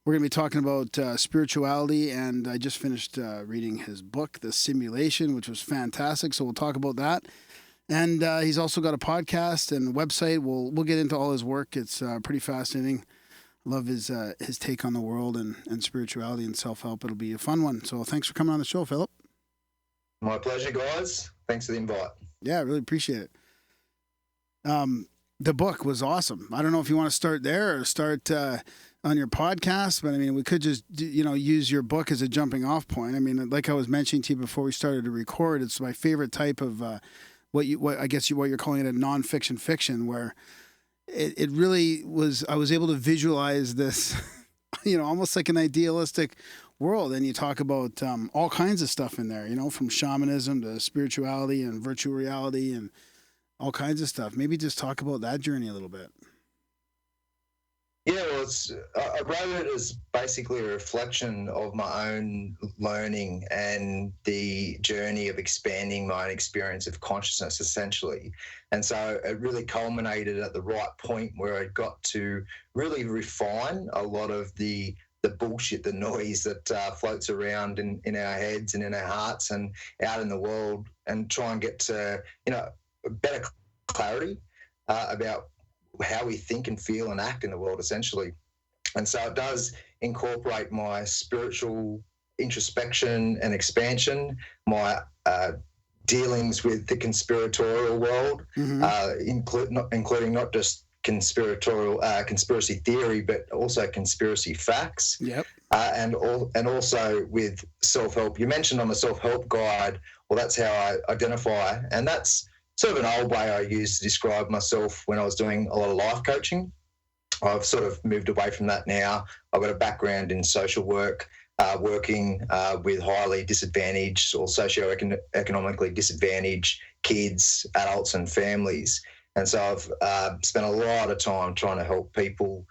We're going to be talking about spirituality, and I just finished reading his book, The Simulation, which was fantastic. So we'll talk about that. And he's also got a podcast and a website. We'll get into all his work. It's pretty fascinating. Love his take on the world and spirituality and self-help. It'll be a fun one. So thanks for coming on the show, Phillip. My pleasure, guys. Thanks for the invite. Yeah, I really appreciate it. The book was awesome. I don't know if you want to start there or start on your podcast, but I mean, we could just, use your book as a jumping off point. I mean, like I was mentioning to you before we started to record, it's my favorite type of what you're calling it a nonfiction fiction, where it really was. I was able to visualize this, almost like an idealistic world. And you talk about all kinds of stuff in there, from shamanism to spirituality and virtual reality and all kinds of stuff. Maybe just talk about that journey a little bit. Yeah, well, I wrote it as basically a reflection of my own learning and the journey of expanding my own experience of consciousness, essentially. And so it really culminated at the right point where I got to really refine a lot of the bullshit, the noise that floats around in our heads and in our hearts and out in the world, and try and get to, better clarity about how we think and feel and act in the world, essentially. And so it does incorporate my spiritual introspection and expansion, my dealings with the conspiratorial world, including not just conspiracy theory, but also conspiracy facts. Yep. And also with self-help. You mentioned on the self-help guide, well, that's how I identify, and that's sort of an old way I used to describe myself when I was doing a lot of life coaching. I've sort of moved away from that now. I've got a background in social work, working with highly disadvantaged or socioeconomically disadvantaged kids, adults and families. And so I've spent a lot of time trying to help people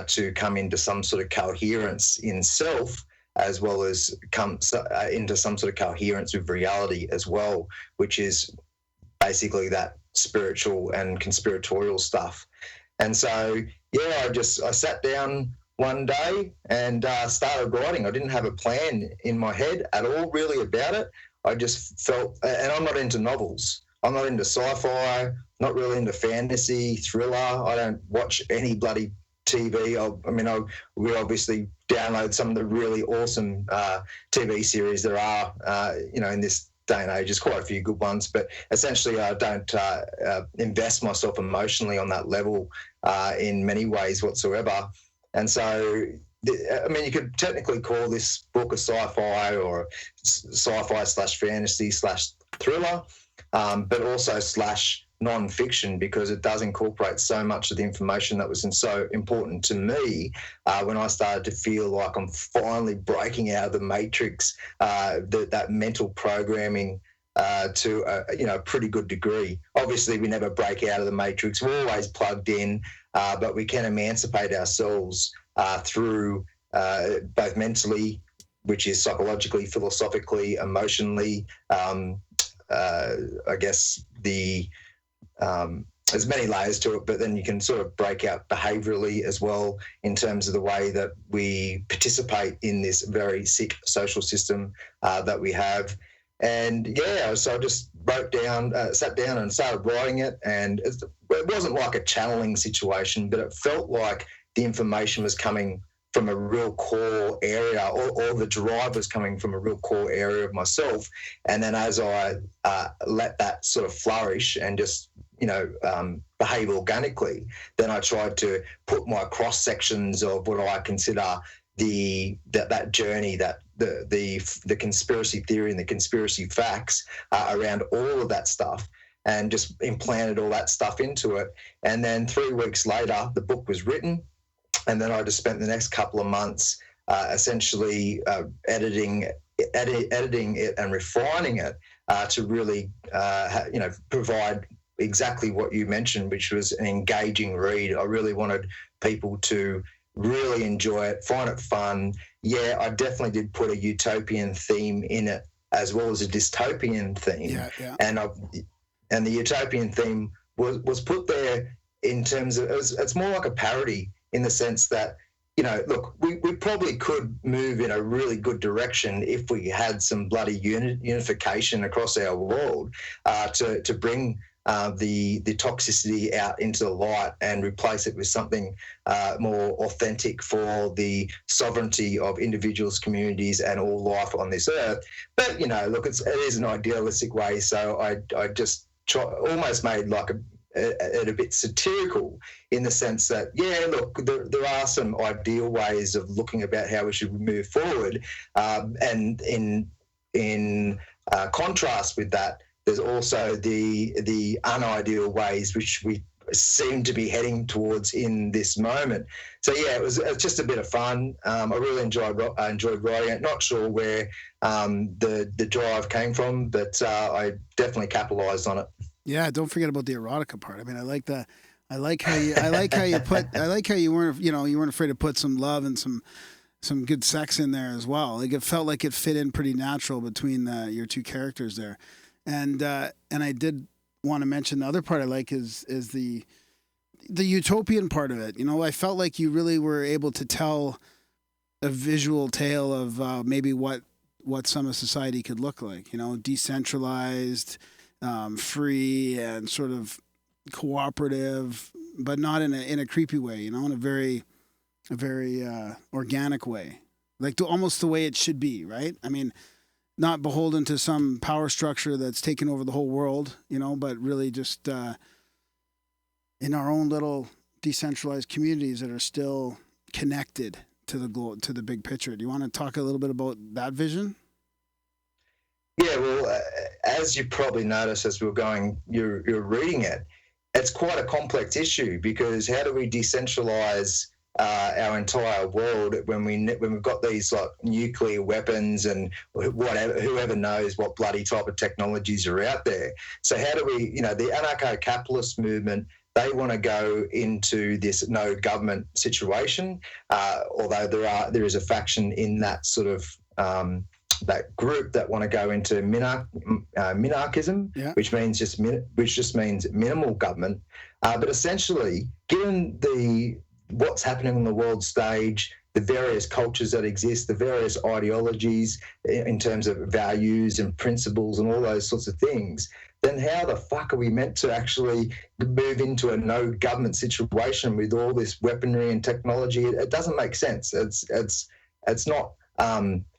to come into some sort of coherence in self, as well as come into some sort of coherence with reality as well, which is basically that spiritual and conspiratorial stuff. And so, yeah, I sat down one day and started writing. I didn't have a plan in my head at all really about it. I just felt, and I'm not into novels. I'm not into sci-fi, not really into fantasy, thriller. I don't watch any bloody TV. We obviously download some of the really awesome TV series there are, in this day and age. There's quite a few good ones, but essentially I don't invest myself emotionally on that level in many ways whatsoever. And so, you could technically call this book a sci-fi or sci-fi / fantasy / thriller, but also / non-fiction, because it does incorporate so much of the information that was so important to me when I started to feel like I'm finally breaking out of the matrix, that mental programming to a pretty good degree. Obviously, we never break out of the matrix. We're always plugged in, but we can emancipate ourselves through both mentally, which is psychologically, philosophically, emotionally. I guess there's many layers to it, but then you can sort of break out behaviourally as well in terms of the way that we participate in this very sick social system that we have. And yeah, so I just sat down and started writing it, and it wasn't like a channeling situation, but it felt like the information was coming from a real core area, or the drive was coming from a real core area of myself. And then as I let that sort of flourish and just, behave organically, then I tried to put my cross sections of what I consider that journey, that the conspiracy theory and the conspiracy facts around all of that stuff, and just implanted all that stuff into it. And then 3 weeks later, the book was written. And then I just spent the next couple of months essentially editing it and refining it to really, provide exactly what you mentioned, which was an engaging read. I really wanted people to really enjoy it, find it fun. Yeah, I definitely did put a utopian theme in it as well as a dystopian theme. Yeah. And the utopian theme was put there in terms of, it's more like a parody, in the sense that look, we probably could move in a really good direction if we had some bloody unification across our world to bring the toxicity out into the light and replace it with something more authentic for the sovereignty of individuals, communities, and all life on this earth. But look, it is an idealistic way, so I just almost made like a bit satirical in the sense that, look, there are some ideal ways of looking about how we should move forward, and in contrast with that, there's also the unideal ways which we seem to be heading towards in this moment. So it was just a bit of fun. I really enjoyed writing it. Not sure where the drive came from, but I definitely capitalised on it. Yeah, don't forget about the erotica part. I mean, I like how you weren't afraid to put some love and some good sex in there as well. Like, it felt like it fit in pretty natural between your two characters there. And I did want to mention the other part I like is the utopian part of it. I felt like you really were able to tell a visual tale of maybe what some of society could look like. Decentralized, free, and sort of cooperative, but not in a creepy way. In a very organic way, like almost the way it should be. Right? I mean, not beholden to some power structure that's taken over the whole world, but really just in our own little decentralized communities that are still connected to the big picture. Do you want to talk a little bit about that vision? Yeah, well, as you probably noticed as you're reading it, it's quite a complex issue, because how do we decentralize our entire world when we've got these like nuclear weapons and whoever knows what bloody type of technologies are out there? So how do we, the anarcho-capitalist movement, they want to go into this no government situation, although there is a faction in that sort of that group that want to go into minarchism, which just means minimal government. But essentially, given what's happening on the world stage, the various cultures that exist, the various ideologies in terms of values and principles and all those sorts of things, then how the fuck are we meant to actually move into a no government situation with all this weaponry and technology? It doesn't make sense. It's not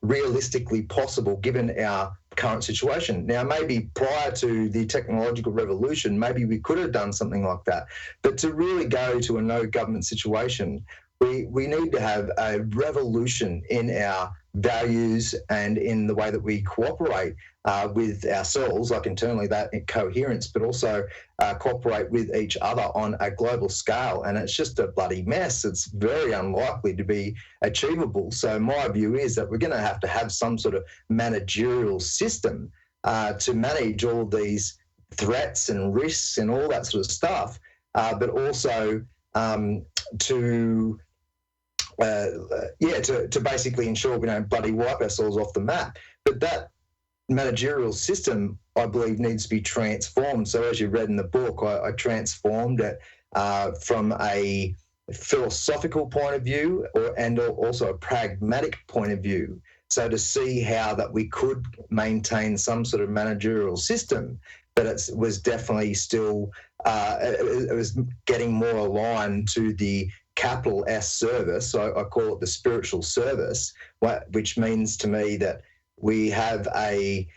realistically possible given our current situation. Now, maybe prior to the technological revolution, maybe we could have done something like that. But to really go to a no government situation, we need to have a revolution in our values and in the way that we cooperate with ourselves, like internally, that coherence, but also cooperate with each other on a global scale. And it's just a bloody mess. It's very unlikely to be achievable. So my view is that we're going to have some sort of managerial system to manage all these threats and risks and all that sort of stuff, but also to basically ensure we don't bloody wipe ourselves off the map. But that managerial system, I believe, needs to be transformed. So as you read in the book, I transformed it from a philosophical point of view and also a pragmatic point of view. So to see how that we could maintain some sort of managerial system, but it was definitely still, it was getting more aligned to the capital S service. So I call it the spiritual service, which means to me that we have an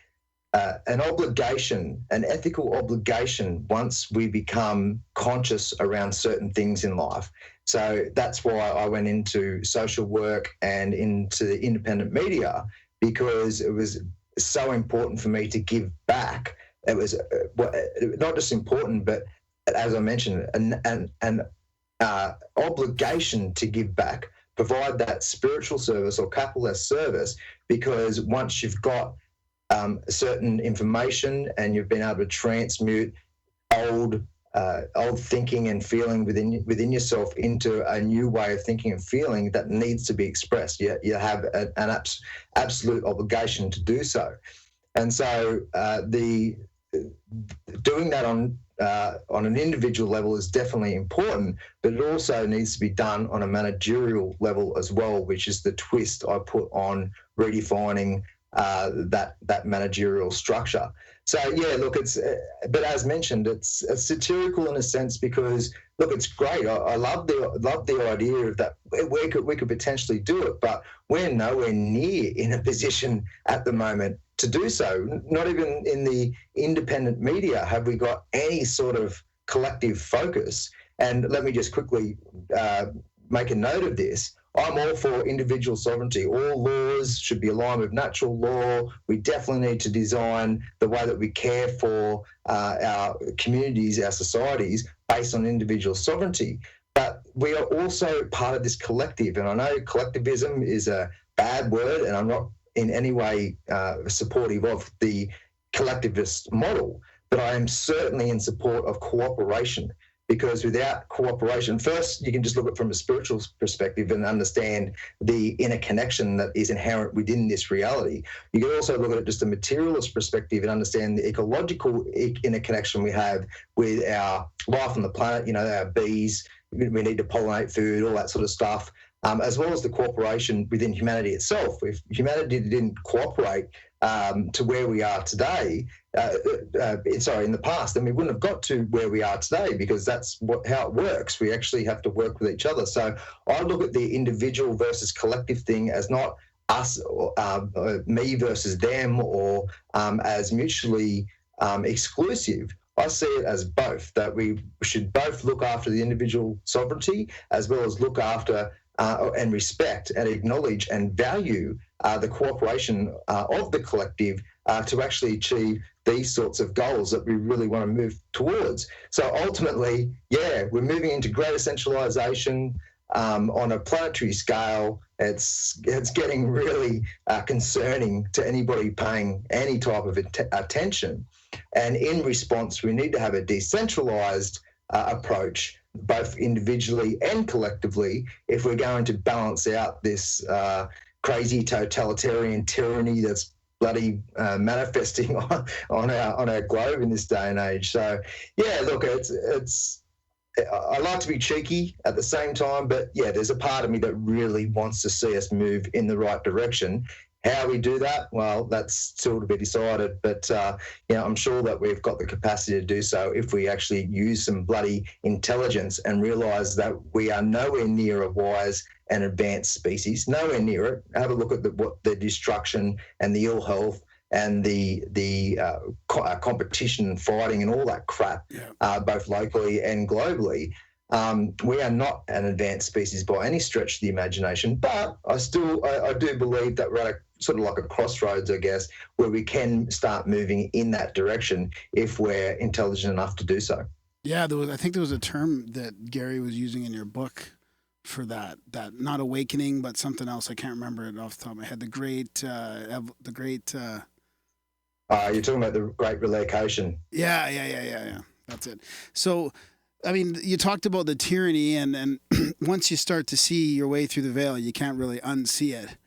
obligation, an ethical obligation, once we become conscious around certain things in life. So that's why I went into social work and into the independent media, because it was so important for me to give back. It was not just important, but as I mentioned, an obligation to give back, provide that spiritual service or capitalist service, because once you've got certain information and you've been able to transmute old thinking and feeling within yourself into a new way of thinking and feeling that needs to be expressed, you have an absolute obligation to do so. And so doing that on on an individual level is definitely important, but it also needs to be done on a managerial level as well, which is the twist I put on redefining that managerial structure. So yeah, look, but as mentioned, it's satirical in a sense because look, it's great. I love the idea of that we could potentially do it, but we're nowhere near in a position at the moment to do so. Not even in the independent media have we got any sort of collective focus. And let me just quickly make a note of this. I'm all for individual sovereignty. All laws should be aligned with natural law. We definitely need to design the way that we care for our communities, our societies, based on individual sovereignty. But we are also part of this collective. And I know collectivism is a bad word, and I'm not in any way supportive of the collectivist model, but I am certainly in support of cooperation. Because without cooperation, first, you can just look at it from a spiritual perspective and understand the interconnection that is inherent within this reality. You can also look at it just a materialist perspective and understand the ecological interconnection we have with our life on the planet, our bees, we need to pollinate food, all that sort of stuff, as well as the cooperation within humanity itself. If humanity didn't cooperate to where we are today, in the past, then we wouldn't have got to where we are today, because that's how it works. We actually have to work with each other. So I look at the individual versus collective thing as not us, me versus them, or as mutually exclusive. I see it as both, that we should both look after the individual sovereignty as well as look after and respect and acknowledge and value the cooperation of the collective to actually achieve these sorts of goals that we really want to move towards. So ultimately, yeah, we're moving into greater centralization on a planetary scale. It's getting really concerning to anybody paying any type of attention. And in response, we need to have a decentralized approach, both individually and collectively, if we're going to balance out this crazy totalitarian tyranny that's bloody manifesting on our globe in this day and age. So, yeah, look, it's I like to be cheeky at the same time, but yeah, there's a part of me that really wants to see us move in the right direction. How we do that, well, that's still to be decided. But I'm sure that we've got the capacity to do so if we actually use some bloody intelligence and realise that we are nowhere near a wise and advanced species. Nowhere near it. Have a look at the destruction and the ill health and the competition and fighting and all that crap, both locally and globally. We are not an advanced species by any stretch of the imagination, but I do believe that we're at a sort of like a crossroads, I guess, where we can start moving in that direction if we're intelligent enough to do so. Yeah, I think there was a term that Gary was using in your book for that not awakening, but something else. I can't remember it off the top of my head. You're talking about the Great Relocation. Yeah. That's it. So, I mean, you talked about the tyranny, and once you start to see your way through the veil, you can't really unsee it.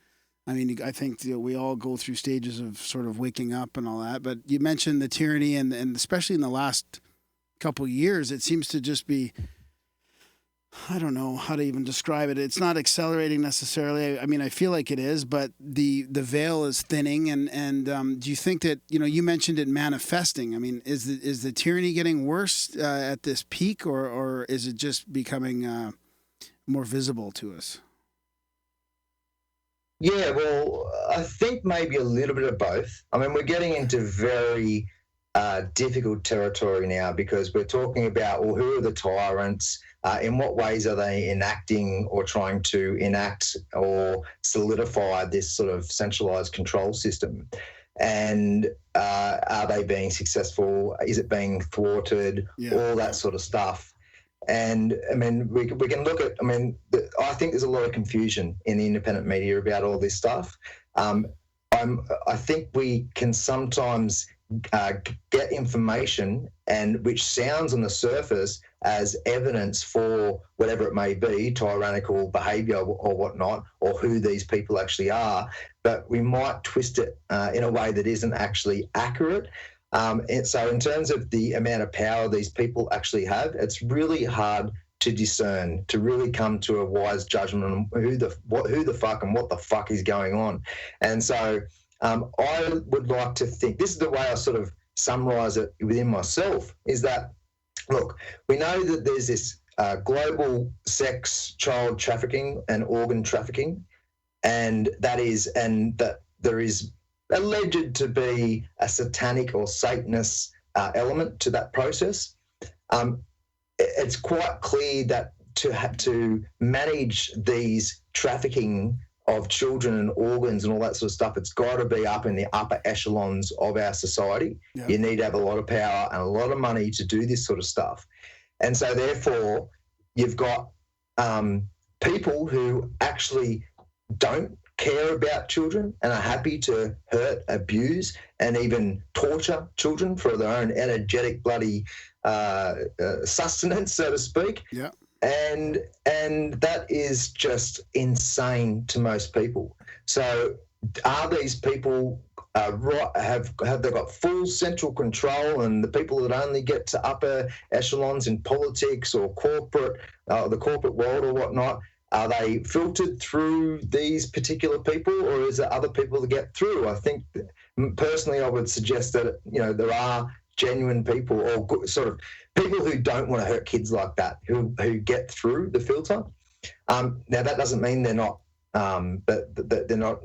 I mean, I think we all go through stages of sort of waking up and all that. But you mentioned the tyranny, and especially in the last couple of years, it seems to just be, I don't know how to even describe it. It's not accelerating necessarily. I mean, I feel like it is, but the veil is thinning. And do you think that, you mentioned it manifesting? I mean, is the tyranny getting worse at this peak, or is it just becoming more visible to us? Yeah, well, I think maybe a little bit of both. I mean, we're getting into very difficult territory now, because we're talking about, well, who are the tyrants? In what ways are they enacting or trying to enact or solidify this sort of centralized control system? And are they being successful? Is it being thwarted? Yeah. All that sort of stuff. And I mean, we can look at, I think there's a lot of confusion in the independent media about all this stuff. I think we can sometimes get information and which sounds on the surface as evidence for whatever it may be, tyrannical behaviour or whatnot, or who these people actually are, but we might twist it in a way that isn't actually accurate. And so in terms of the amount of power these people actually have, it's really hard to discern, to really come to a wise judgment on who the fuck and what the fuck is going on. And so I would like to think, this is the way I sort of summarize it within myself, is that, look, we know that there's this global sex, child trafficking and organ trafficking, and that there is alleged to be a satanic or Satanist element to that process. It's quite clear that to manage these trafficking of children and organs and all that sort of stuff, it's got to be up in the upper echelons of our society. Yeah. You need to have a lot of power and a lot of money to do this sort of stuff. And so therefore, you've got people who actually don't care about children and are happy to hurt, abuse, and even torture children for their own energetic bloody sustenance, so to speak. Yeah. And that is just insane to most people. So are these people have they got full central control, and the people that only get to upper echelons in politics or the corporate world or whatnot, are they filtered through these particular people, or is there other people that get through? I think personally I would suggest that, there are genuine people or sort of people who don't want to hurt kids like that, who get through the filter. Now that doesn't mean they're not, they're not,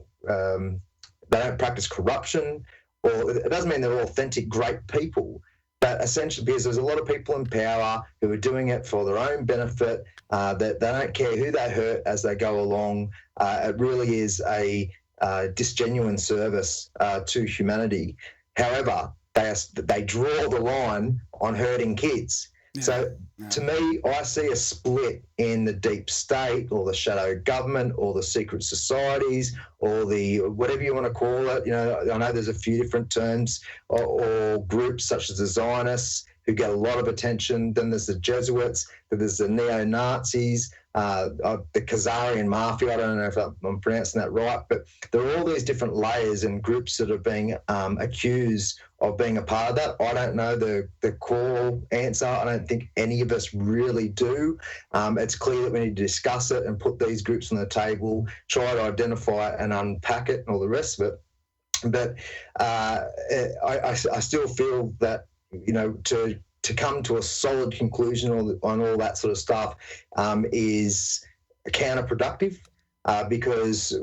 they don't practice corruption, or it doesn't mean they're authentic, great people. But essentially, because there's a lot of people in power who are doing it for their own benefit, that they don't care who they hurt as they go along. It really is a disgenuine service to humanity. However, they draw the line on hurting kids. Yeah. So to me, I see a split in the deep state or the shadow government or the secret societies or the whatever you want to call it. I know there's a few different terms or groups such as the Zionists who get a lot of attention. Then there's the Jesuits, then there's the neo-Nazis, the Khazarian mafia. I don't know if I'm pronouncing that right, but there are all these different layers and groups that are being accused of being a part of that. I don't know the core answer. I don't think any of us really do. It's clear that we need to discuss it and put these groups on the table, try to identify it and unpack it and all the rest of it. But I still feel that, to come to a solid conclusion on all that sort of stuff is counterproductive because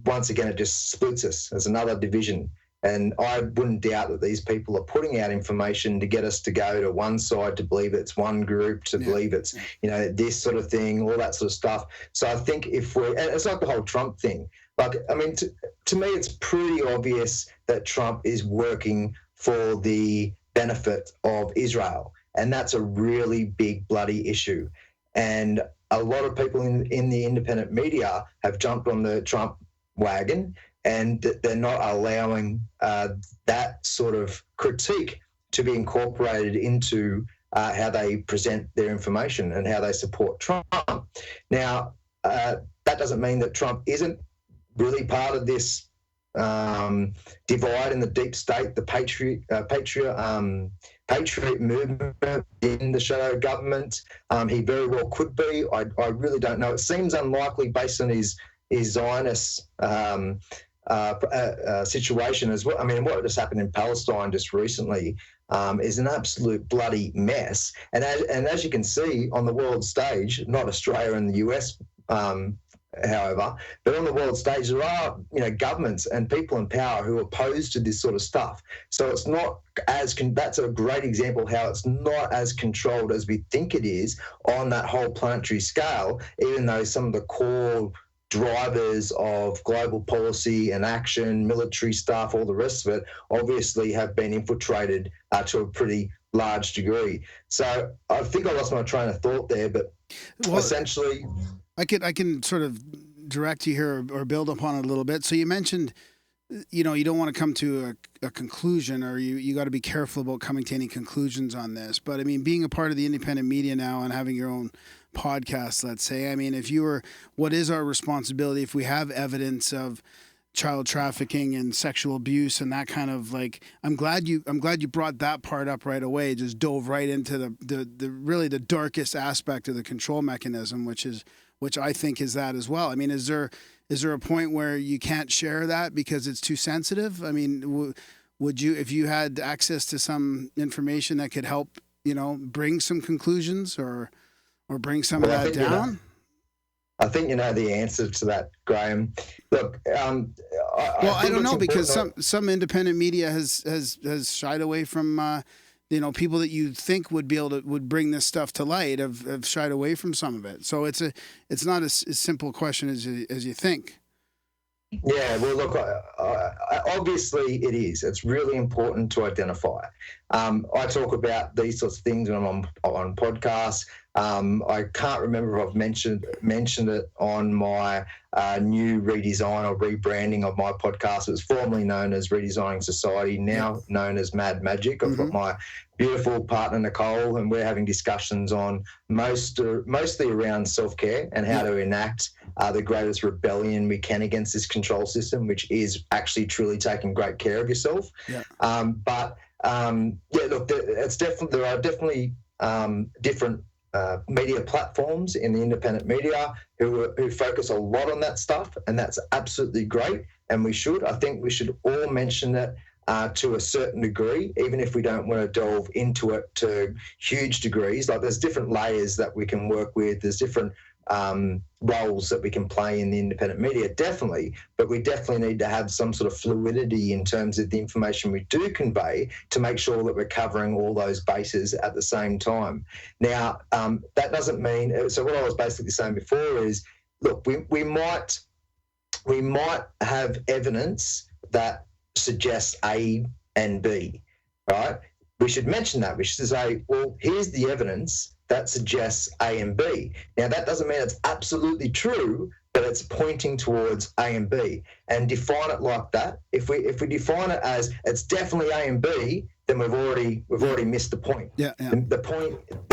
once again, it just splits us. There's another division. And I wouldn't doubt that these people are putting out information to get us to go to one side, to believe it's one group, to believe it's, this sort of thing, all that sort of stuff. So I think and it's like the whole Trump thing. Like, I mean, to me, it's pretty obvious that Trump is working for the benefit of Israel. And that's a really big bloody issue. And a lot of people in the independent media have jumped on the Trump wagon, and they're not allowing that sort of critique to be incorporated into how they present their information and how they support Trump. Now, that doesn't mean that Trump isn't really part of this divide in the deep state, the patriot movement in the shadow government. He very well could be. I really don't know. It seems unlikely based on his Zionist situation as well. I mean, what just happened in Palestine just recently is an absolute bloody mess. And as you can see on the world stage, not Australia and the US, however, but on the world stage, there are governments and people in power who are opposed to this sort of stuff. So it's not that's a great example of how it's not as controlled as we think it is on that whole planetary scale, even though some of the core drivers of global policy and action, military stuff, all the rest of it, obviously have been infiltrated to a pretty large degree. So I think I lost my train of thought there, but essentially, I can sort of direct you here or build upon it a little bit. So you mentioned, you don't want to come to a conclusion, or you got to be careful about coming to any conclusions on this. But I mean, being a part of the independent media now and having your own podcast, let's say, I mean, what is our responsibility if we have evidence of child trafficking and sexual abuse and that kind of like. I'm glad you brought that part up right away. Just dove right into the really the darkest aspect of the control mechanism, which I think is that as well. I mean, is there a point where you can't share that because it's too sensitive? I mean, would you, if you had access to some information that could help, bring some conclusions or bring some of that down? I think you know the answer to that, Graham. Look, I don't know, because some independent media has shied away from people that you think would bring this stuff to light have shied away from some of it. So it's not as simple a question as you think. Yeah, well, look, obviously it is. It's really important to identify. I talk about these sorts of things when I'm on podcasts. I can't remember if I've mentioned it on my new redesign or rebranding of my podcast. It was formerly known as Redesigning Society, now known as Mad Magic. I've got my beautiful partner Nicole, and we're having discussions on mostly around self-care and how to enact the greatest rebellion we can against this control system, which is actually truly taking great care of yourself. Yeah. Look, there are definitely different media platforms in the independent media who focus a lot on that stuff, and that's absolutely great, and we should. I think we should all mention it to a certain degree, even if we don't want to delve into it to huge degrees. Like, there's different layers that we can work with. There's different roles that we can play in the independent media, definitely, but we definitely need to have some sort of fluidity in terms of the information we do convey to make sure that we're covering all those bases at the same time. Now, that doesn't mean, so what I was basically saying before is, look, we might have evidence that suggests A and B, right? We should mention that. We should say, well, here's the evidence that suggests A and B. Now, that doesn't mean it's absolutely true, but it's pointing towards A and B, and define it like that. If we define it as it's definitely A and B, then we've already missed the point. Yeah. The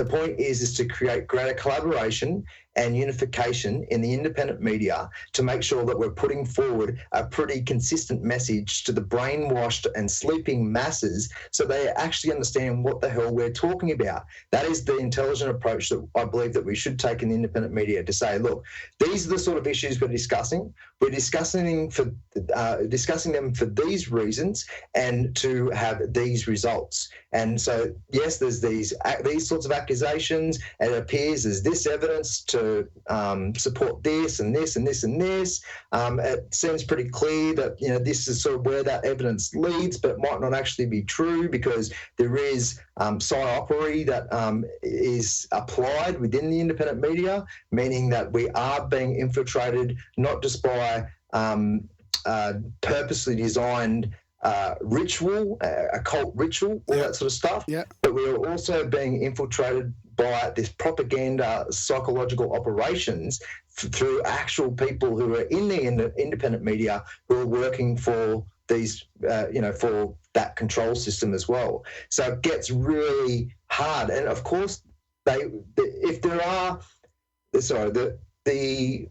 point is to create greater collaboration and unification in the independent media to make sure that we're putting forward a pretty consistent message to the brainwashed and sleeping masses so they actually understand what the hell we're talking about. That is the intelligent approach that I believe that we should take in the independent media, to say, look, these are the sort of issues we're discussing. We're discussing them for these reasons and to have these results. And so, yes, there's these sorts of accusations, and it appears there's this evidence to support this and this and this and this. It seems pretty clear that this is sort of where that evidence leads, but it might not actually be true, because there is psyopery that is applied within the independent media, meaning that we are being infiltrated not just by purposely designed ritual, occult ritual, all that sort of stuff, but we are also being infiltrated by this propaganda, psychological operations through actual people who are in the independent media who are working for these, for that control system as well. So it gets really hard. And of course, the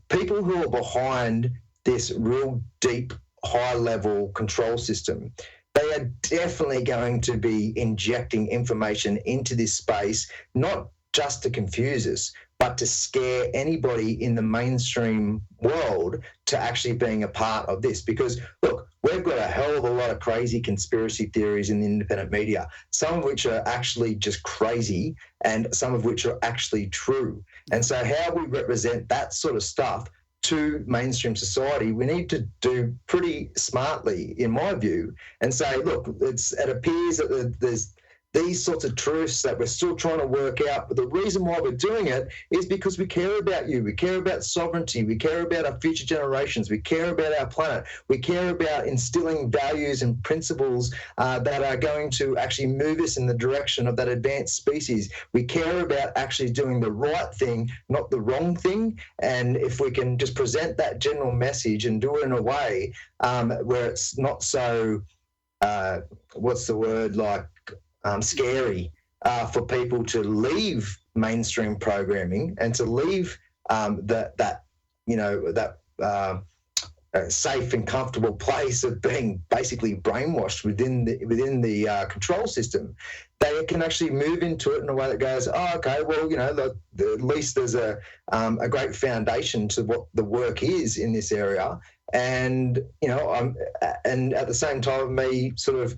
people who are behind this real deep, high-level control system, they are definitely going to be injecting information into this space, not just to confuse us, but to scare anybody in the mainstream world to actually being a part of this. Because, look, we've got a hell of a lot of crazy conspiracy theories in the independent media, some of which are actually just crazy and some of which are actually true. And so how we represent that sort of stuff to mainstream society, we need to do pretty smartly, in my view, and say, look, it appears that there's these sorts of truths that we're still trying to work out, but the reason why we're doing it is because we care about you, we care about sovereignty, we care about our future generations, we care about our planet, we care about instilling values and principles that are going to actually move us in the direction of that advanced species. We care about actually doing the right thing, not the wrong thing, and if we can just present that general message and do it in a way where it's not so, scary for people to leave mainstream programming and to leave a safe and comfortable place of being basically brainwashed within the control system, they can actually move into it in a way that goes, oh, okay, well, at least there's a great foundation to what the work is in this area, and and at the same time, me sort of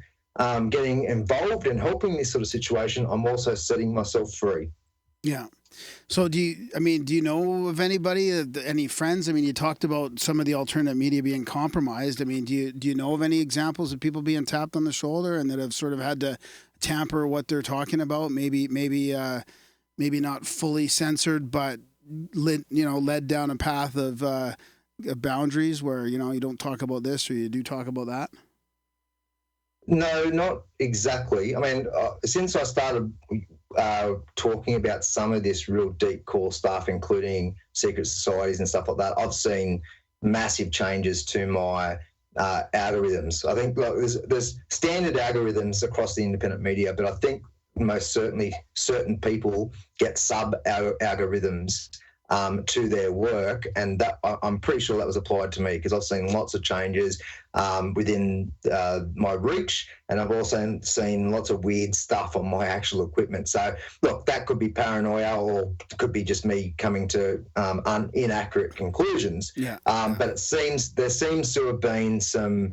getting involved and helping this sort of situation, I'm also setting myself free. Yeah. So do you know of anybody, any friends? I mean, you talked about some of the alternate media being compromised. I mean, do you know of any examples of people being tapped on the shoulder and that have sort of had to tamper what they're talking about? Maybe not fully censored, but led down a path of boundaries where you don't talk about this or you do talk about that. No, not exactly. I mean, since I started talking about some of this real deep core stuff, including secret societies and stuff like that, I've seen massive changes to my algorithms. I think there's standard algorithms across the independent media, but I think most certainly certain people get sub-algorithms to their work, and that I'm pretty sure that was applied to me, because I've seen lots of changes within my reach, and I've also seen lots of weird stuff on my actual equipment. So look, that could be paranoia, or it could be just me coming to inaccurate conclusions. But there seems to have been some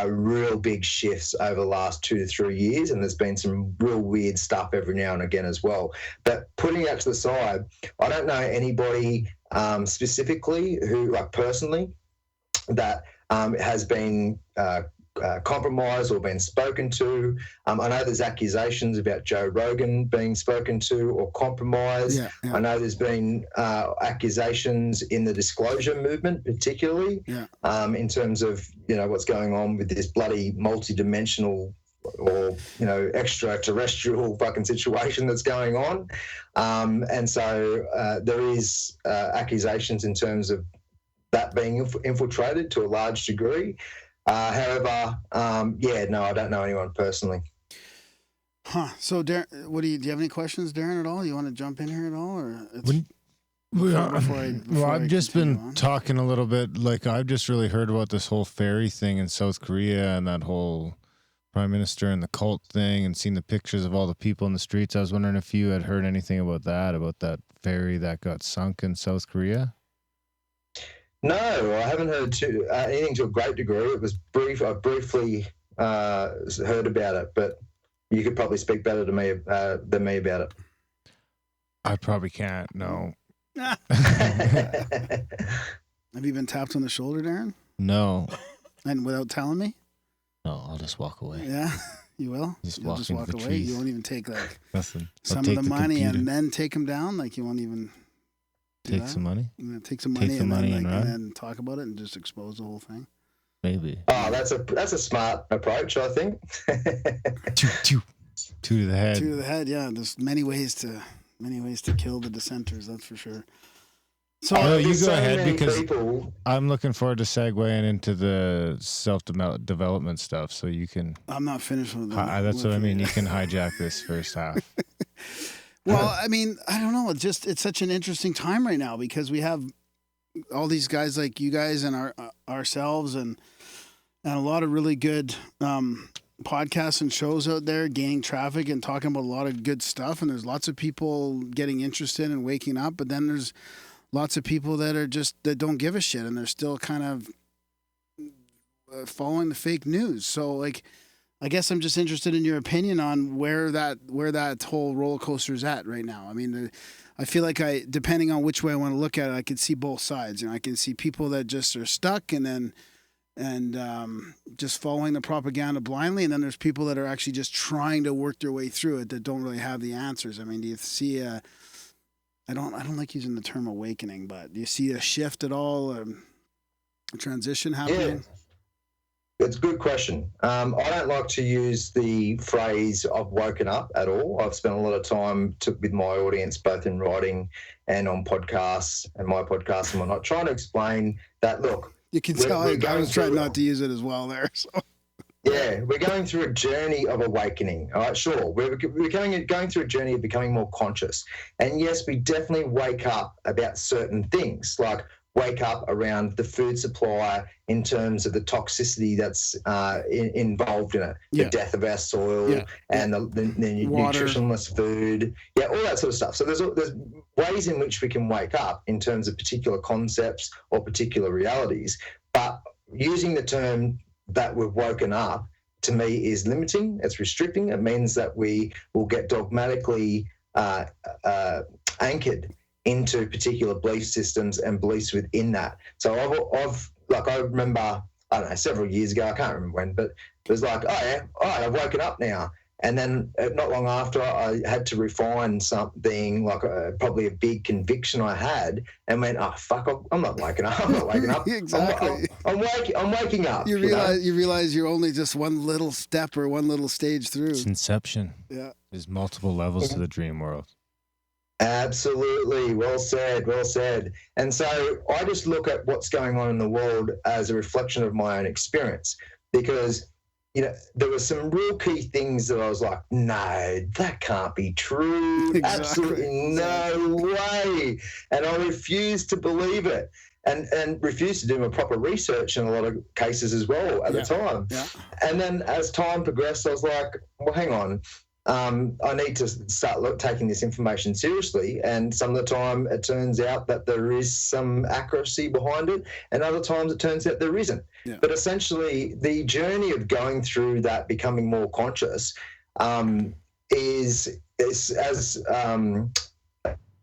real big shifts over the last 2 to 3 years, and there's been some real weird stuff every now and again as well. But putting that to the side, I don't know anybody specifically who, like personally, that has been compromised or been spoken to. I know there's accusations about Joe Rogan being spoken to or compromised. I know there's been accusations in the disclosure movement, particularly in terms of what's going on with this bloody multi-dimensional or extraterrestrial fucking situation that's going on, and so there is accusations in terms of that being infiltrated to a large degree. However, no, I don't know anyone personally. So, Darren, do you have any questions, Darren, at all? You want to jump in here at all, or I've just been talking a little bit. Like, I've just really heard about this whole ferry thing in South Korea and that whole prime minister and the cult thing, and seen the pictures of all the people in the streets. I was wondering if you had heard anything about that ferry that got sunk in South Korea. No, I haven't heard anything to a great degree. It was brief. I briefly heard about it, but you could probably speak better to me than me about it. I probably can't. No. Have you been tapped on the shoulder, Darren? No. And without telling me? No, I'll just walk away. Yeah, you will? You'll just walk away? Trees. You won't even take some of the money computer. And then take them down? Like, you won't even take some money? Take some money and then talk about it and just expose the whole thing? Maybe. Oh, that's a smart approach, I think. Two to the head. Two to the head, yeah. There's many ways to kill the dissenters, that's for sure. So you go ahead, because I'm looking forward to segueing into the self-development stuff, so you can... I'm not finished with that. That's what I mean. You can hijack this first half. Well, I mean, I don't know. It's such an interesting time right now, because we have all these guys like you guys and ourselves and a lot of really good podcasts and shows out there gaining traffic and talking about a lot of good stuff. And there's lots of people getting interested and waking up, but then there's lots of people that don't give a shit, and they're still kind of following the fake news. So, like, I guess I'm just interested in your opinion on where that whole roller coaster is at right now. I mean, I feel like depending on which way I want to look at it, I can see both sides. I can see people that just are stuck and just following the propaganda blindly, and then there's people that are actually just trying to work their way through it that don't really have the answers. I mean, do you see I don't like using the term awakening, but do you see a shift at all, a transition happening? Yeah. It's a good question. I don't like to use the phrase "I've woken up" at all. I've spent a lot of time with my audience, both in writing and on podcasts and my podcast and whatnot, trying to explain that, look, you can tell I was trying not to use it as well there. So. Yeah, we're going through a journey of awakening. All right, sure. We're going through a journey of becoming more conscious. And yes, we definitely wake up about certain things. Like, wake up around the food supply in terms of the toxicity that's involved in it, the death of our soil and the nutritionless food, all that sort of stuff. So there's ways in which we can wake up in terms of particular concepts or particular realities, but using the term that we've woken up, to me, is limiting, it's restricting. It means that we will get dogmatically anchored into particular belief systems and beliefs within that. So I remember, I don't know, several years ago, I can't remember when, but it was like, oh yeah, all right, I've woken up now. And then not long after, I had to refine something, like probably a big conviction I had, and went, oh fuck, I'm not waking up. I'm not waking up. Exactly. I'm waking up. You realize you're only just one little step or one little stage through. It's inception. Yeah. There's multiple levels to the dream world. Absolutely. Well said. Well said. And so I just look at what's going on in the world as a reflection of my own experience, because, you know, there were some real key things that I was like, no, that can't be true. Exactly. Absolutely no way. And I refused to believe it, and refused to do my proper research in a lot of cases as well at the time. Yeah. And then as time progressed, I was like, well, hang on. I need to start taking this information seriously, and some of the time it turns out that there is some accuracy behind it, and other times it turns out there isn't. Yeah. But essentially, the journey of going through that, becoming more conscious, is as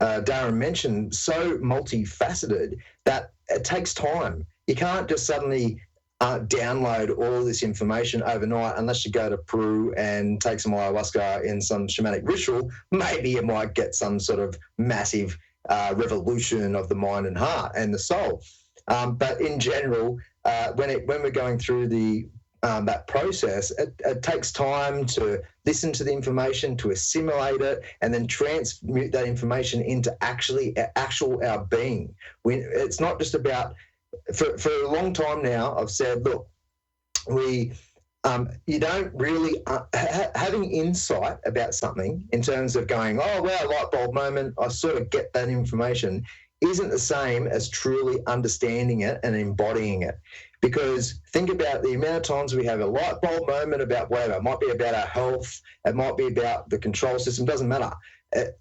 Darren mentioned, so multifaceted that it takes time. You can't just suddenly download all this information overnight unless you go to Peru and take some ayahuasca in some shamanic ritual. Maybe you might get some sort of massive revolution of the mind and heart and the soul. But in general, when we're going through that process, it takes time to listen to the information, to assimilate it, and then transmute that information into actual our being. It's not just about. For a long time now, I've said, look, you don't really having insight about something in terms of going, oh wow, light bulb moment, I sort of get that information, isn't the same as truly understanding it and embodying it. Because think about the amount of times we have a light bulb moment about whatever. It might be about our health, it might be about the control system, doesn't matter.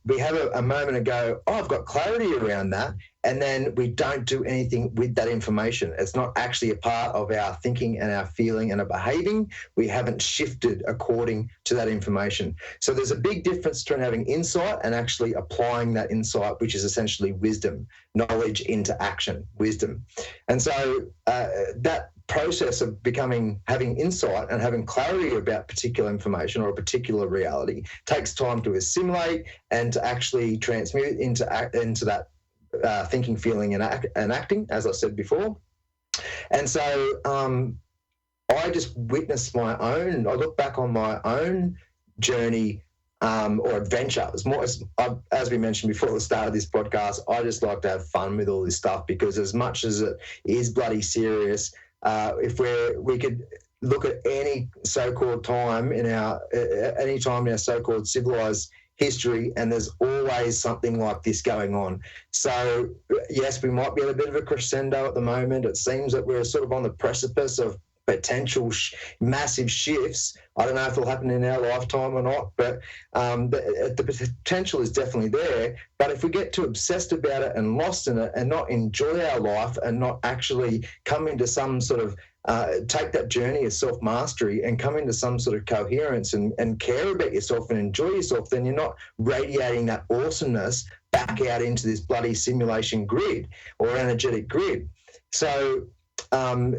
We have a moment and go, oh, I've got clarity around that, and then we don't do anything with that information. It's not actually a part of our thinking and our feeling and our behaving. We haven't shifted according to that information. So there's a big difference between having insight and actually applying that insight, which is essentially wisdom, knowledge into action, wisdom. And so that process of having insight and having clarity about particular information or a particular reality takes time to assimilate and to actually transmute into that thinking, feeling, and acting, as I said before. And so I just witnessed I look back on my own journey or adventure. It's more, as we mentioned before at the start of this podcast, I just like to have fun with all this stuff, because as much as it is bloody serious, if we could look at any so-called time in our so-called civilized history, and there's always something like this going on. So yes, we might be at a bit of a crescendo at the moment. It seems that we're sort of on the precipice of potential massive shifts. I don't know if it'll happen in our lifetime or not, but the potential is definitely there. But if we get too obsessed about it and lost in it and not enjoy our life and not actually come into some sort of take that journey of self-mastery and come into some sort of coherence and care about yourself and enjoy yourself, then you're not radiating that awesomeness back out into this bloody simulation grid or energetic grid. So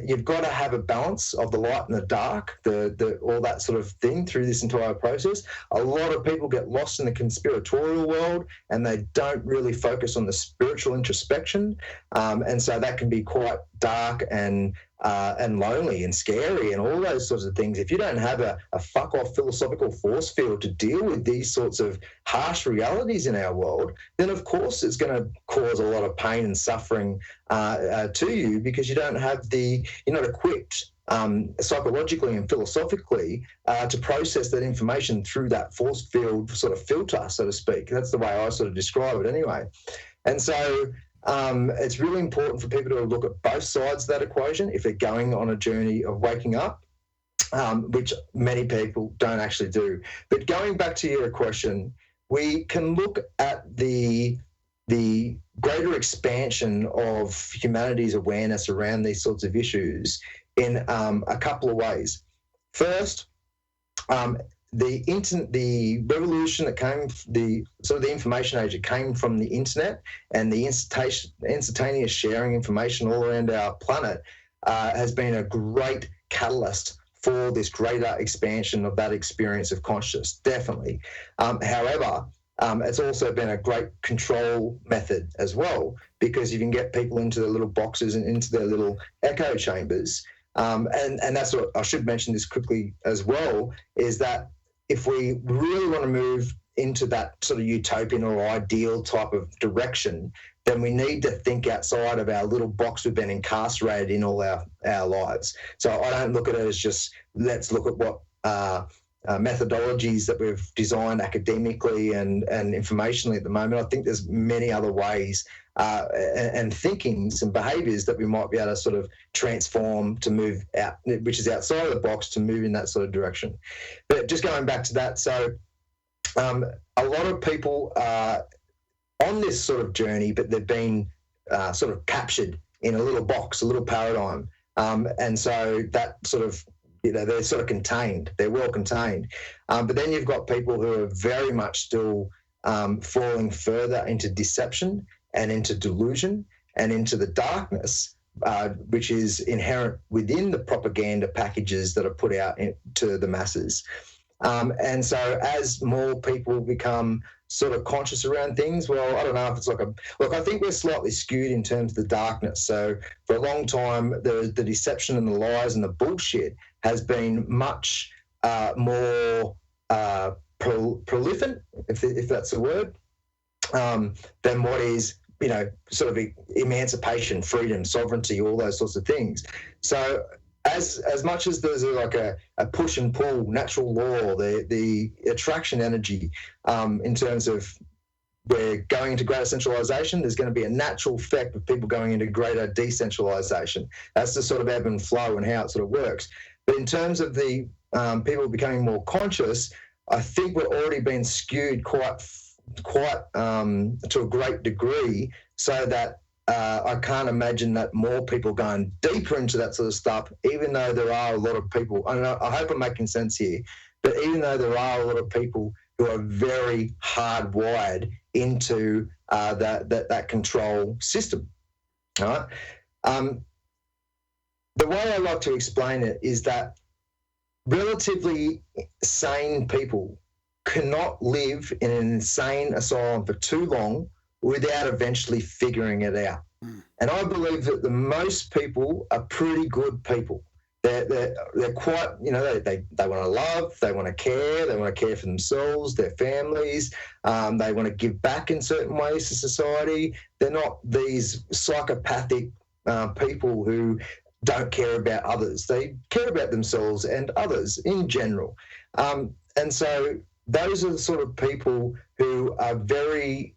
you've got to have a balance of the light and the dark, all that sort of thing through this entire process. A lot of people get lost in the conspiratorial world and they don't really focus on the spiritual introspection, and so that can be quite dark and lonely and scary and all those sorts of things. If you don't have a fuck off philosophical force field to deal with these sorts of harsh realities in our world, then of course it's going to cause a lot of pain and suffering to you, because you're not equipped psychologically and philosophically to process that information through that force field sort of filter, so to speak. That's the way I sort of describe it anyway. And so it's really important for people to look at both sides of that equation if they're going on a journey of waking up, which many people don't actually do. But going back to your question, we can look at the greater expansion of humanity's awareness around these sorts of issues in a couple of ways. First, the revolution that came, the information age that came from the internet and the instantaneous sharing information all around our planet has been a great catalyst for this greater expansion of that experience of consciousness, definitely. However, it's also been a great control method as well, because you can get people into their little boxes and into their little echo chambers. And that's what I should mention this quickly as well, is that if we really want to move into that sort of utopian or ideal type of direction, then we need to think outside of our little box we've been incarcerated in all our lives. So I don't look at it as just, let's look at what methodologies that we've designed academically and informationally at the moment. I think there's many other ways and thinkings and behaviours that we might be able to sort of transform to move out, which is outside of the box, to move in that sort of direction. But just going back to that, so a lot of people are on this sort of journey, but they've been sort of captured in a little box, a little paradigm. And so that sort of, they're sort of contained, they're well contained. But then you've got people who are very much still falling further into deception and into delusion and into the darkness, which is inherent within the propaganda packages that are put out to the masses. And so as more people become sort of conscious around things, well, I don't know if it's like I think we're slightly skewed in terms of the darkness. So for a long time, the deception and the lies and the bullshit has been much more prolific, if that's a word, than what is, sort of emancipation, freedom, sovereignty, all those sorts of things. So as much as there's a push and pull, natural law, the attraction energy, in terms of we're going into greater centralization, there's going to be a natural effect of people going into greater decentralization. That's the sort of ebb and flow and how it sort of works. But in terms of the people becoming more conscious, I think we're already being skewed quite to a great degree, so that I can't imagine that more people going deeper into that sort of stuff, even though there are a lot of people, I hope I'm making sense here, but even though there are a lot of people who are very hardwired into that control system. All right? The way I like to explain it is that relatively sane people cannot live in an insane asylum for too long without eventually figuring it out. And I believe that the most people are pretty good people. They're quite, they want to love, they want to care for themselves, their families, they want to give back in certain ways to society. They're not these psychopathic people who don't care about others. They care about themselves and others in general. And so those are the sort of people who are very,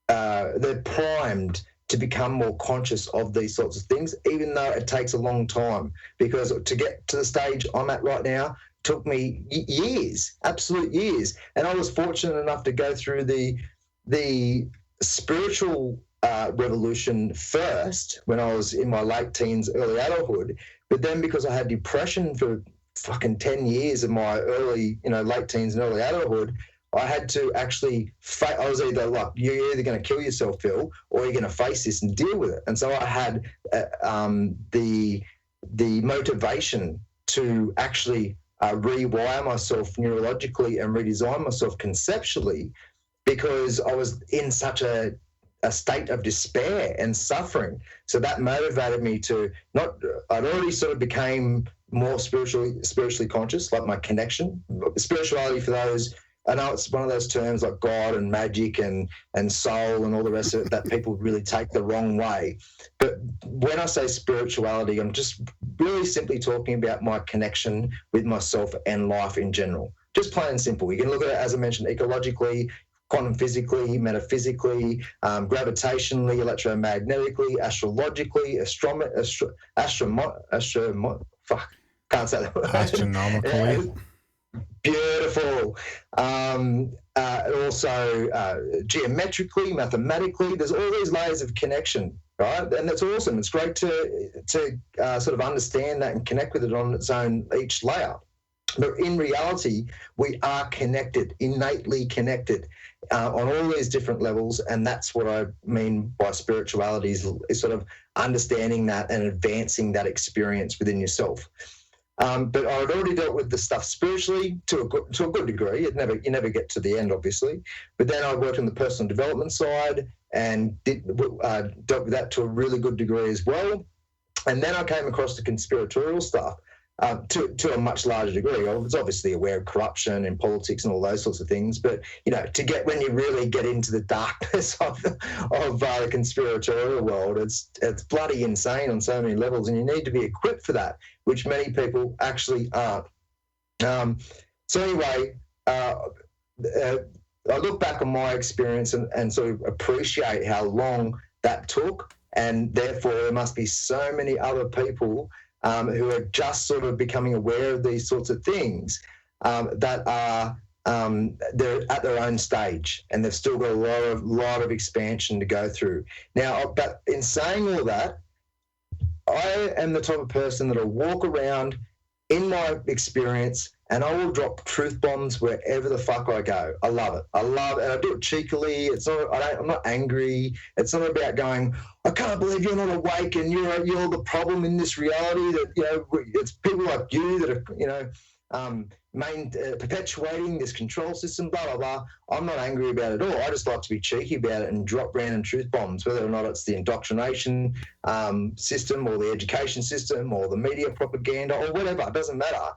they're primed to become more conscious of these sorts of things, even though it takes a long time. Because to get to the stage I'm at right now took me years, absolute years. And I was fortunate enough to go through the spiritual revolution first when I was in my late teens, early adulthood. But then because I had depression for fucking 10 years of my early, late teens and early adulthood, I had to actually I was either like, you're either going to kill yourself, Phil, or you're going to face this and deal with it. And so I had the motivation to actually rewire myself neurologically and redesign myself conceptually, because I was in such a state of despair and suffering. So that motivated me to I'd already sort of became more spiritually conscious, like my connection. Spirituality, for those, I know it's one of those terms like God and magic and soul and all the rest of it that people really take the wrong way. But when I say spirituality, I'm just really simply talking about my connection with myself and life in general. Just plain and simple. You can look at it, as I mentioned, ecologically, quantum physically, metaphysically, gravitationally, electromagnetically, astrologically, can't say that word. Astronomically. Beautiful. Also, geometrically, mathematically, there's all these layers of connection, right? And that's awesome. It's great to sort of understand that and connect with it on its own, each layer. But in reality, we are connected, innately connected on all these different levels. And that's what I mean by spirituality is sort of understanding that and advancing that experience within yourself. But I'd already dealt with the stuff spiritually to a good degree. You never get to the end, obviously. But then I worked on the personal development side and dealt with that to a really good degree as well. And then I came across the conspiratorial stuff to a much larger degree. I was obviously aware of corruption and politics and all those sorts of things. But, when you really get into the darkness of the conspiratorial world, it's bloody insane on so many levels, and you need to be equipped for that, which many people actually aren't. So anyway, I look back on my experience and sort of appreciate how long that took, and therefore there must be so many other people who are just sort of becoming aware of these sorts of things that are they're at their own stage, and they've still got a lot of expansion to go through. Now, but in saying all that, I am the type of person that will walk around in my experience and I will drop truth bombs wherever the fuck I go. I love it. And I do it cheekily. I'm not angry. It's not about going, I can't believe you're not awake and you're the problem in this reality that, it's people like you that are, perpetuating this control system, blah, blah, blah. I'm not angry about it at all. I just like to be cheeky about it and drop random truth bombs, whether or not it's the indoctrination system or the education system or the media propaganda or whatever. It doesn't matter.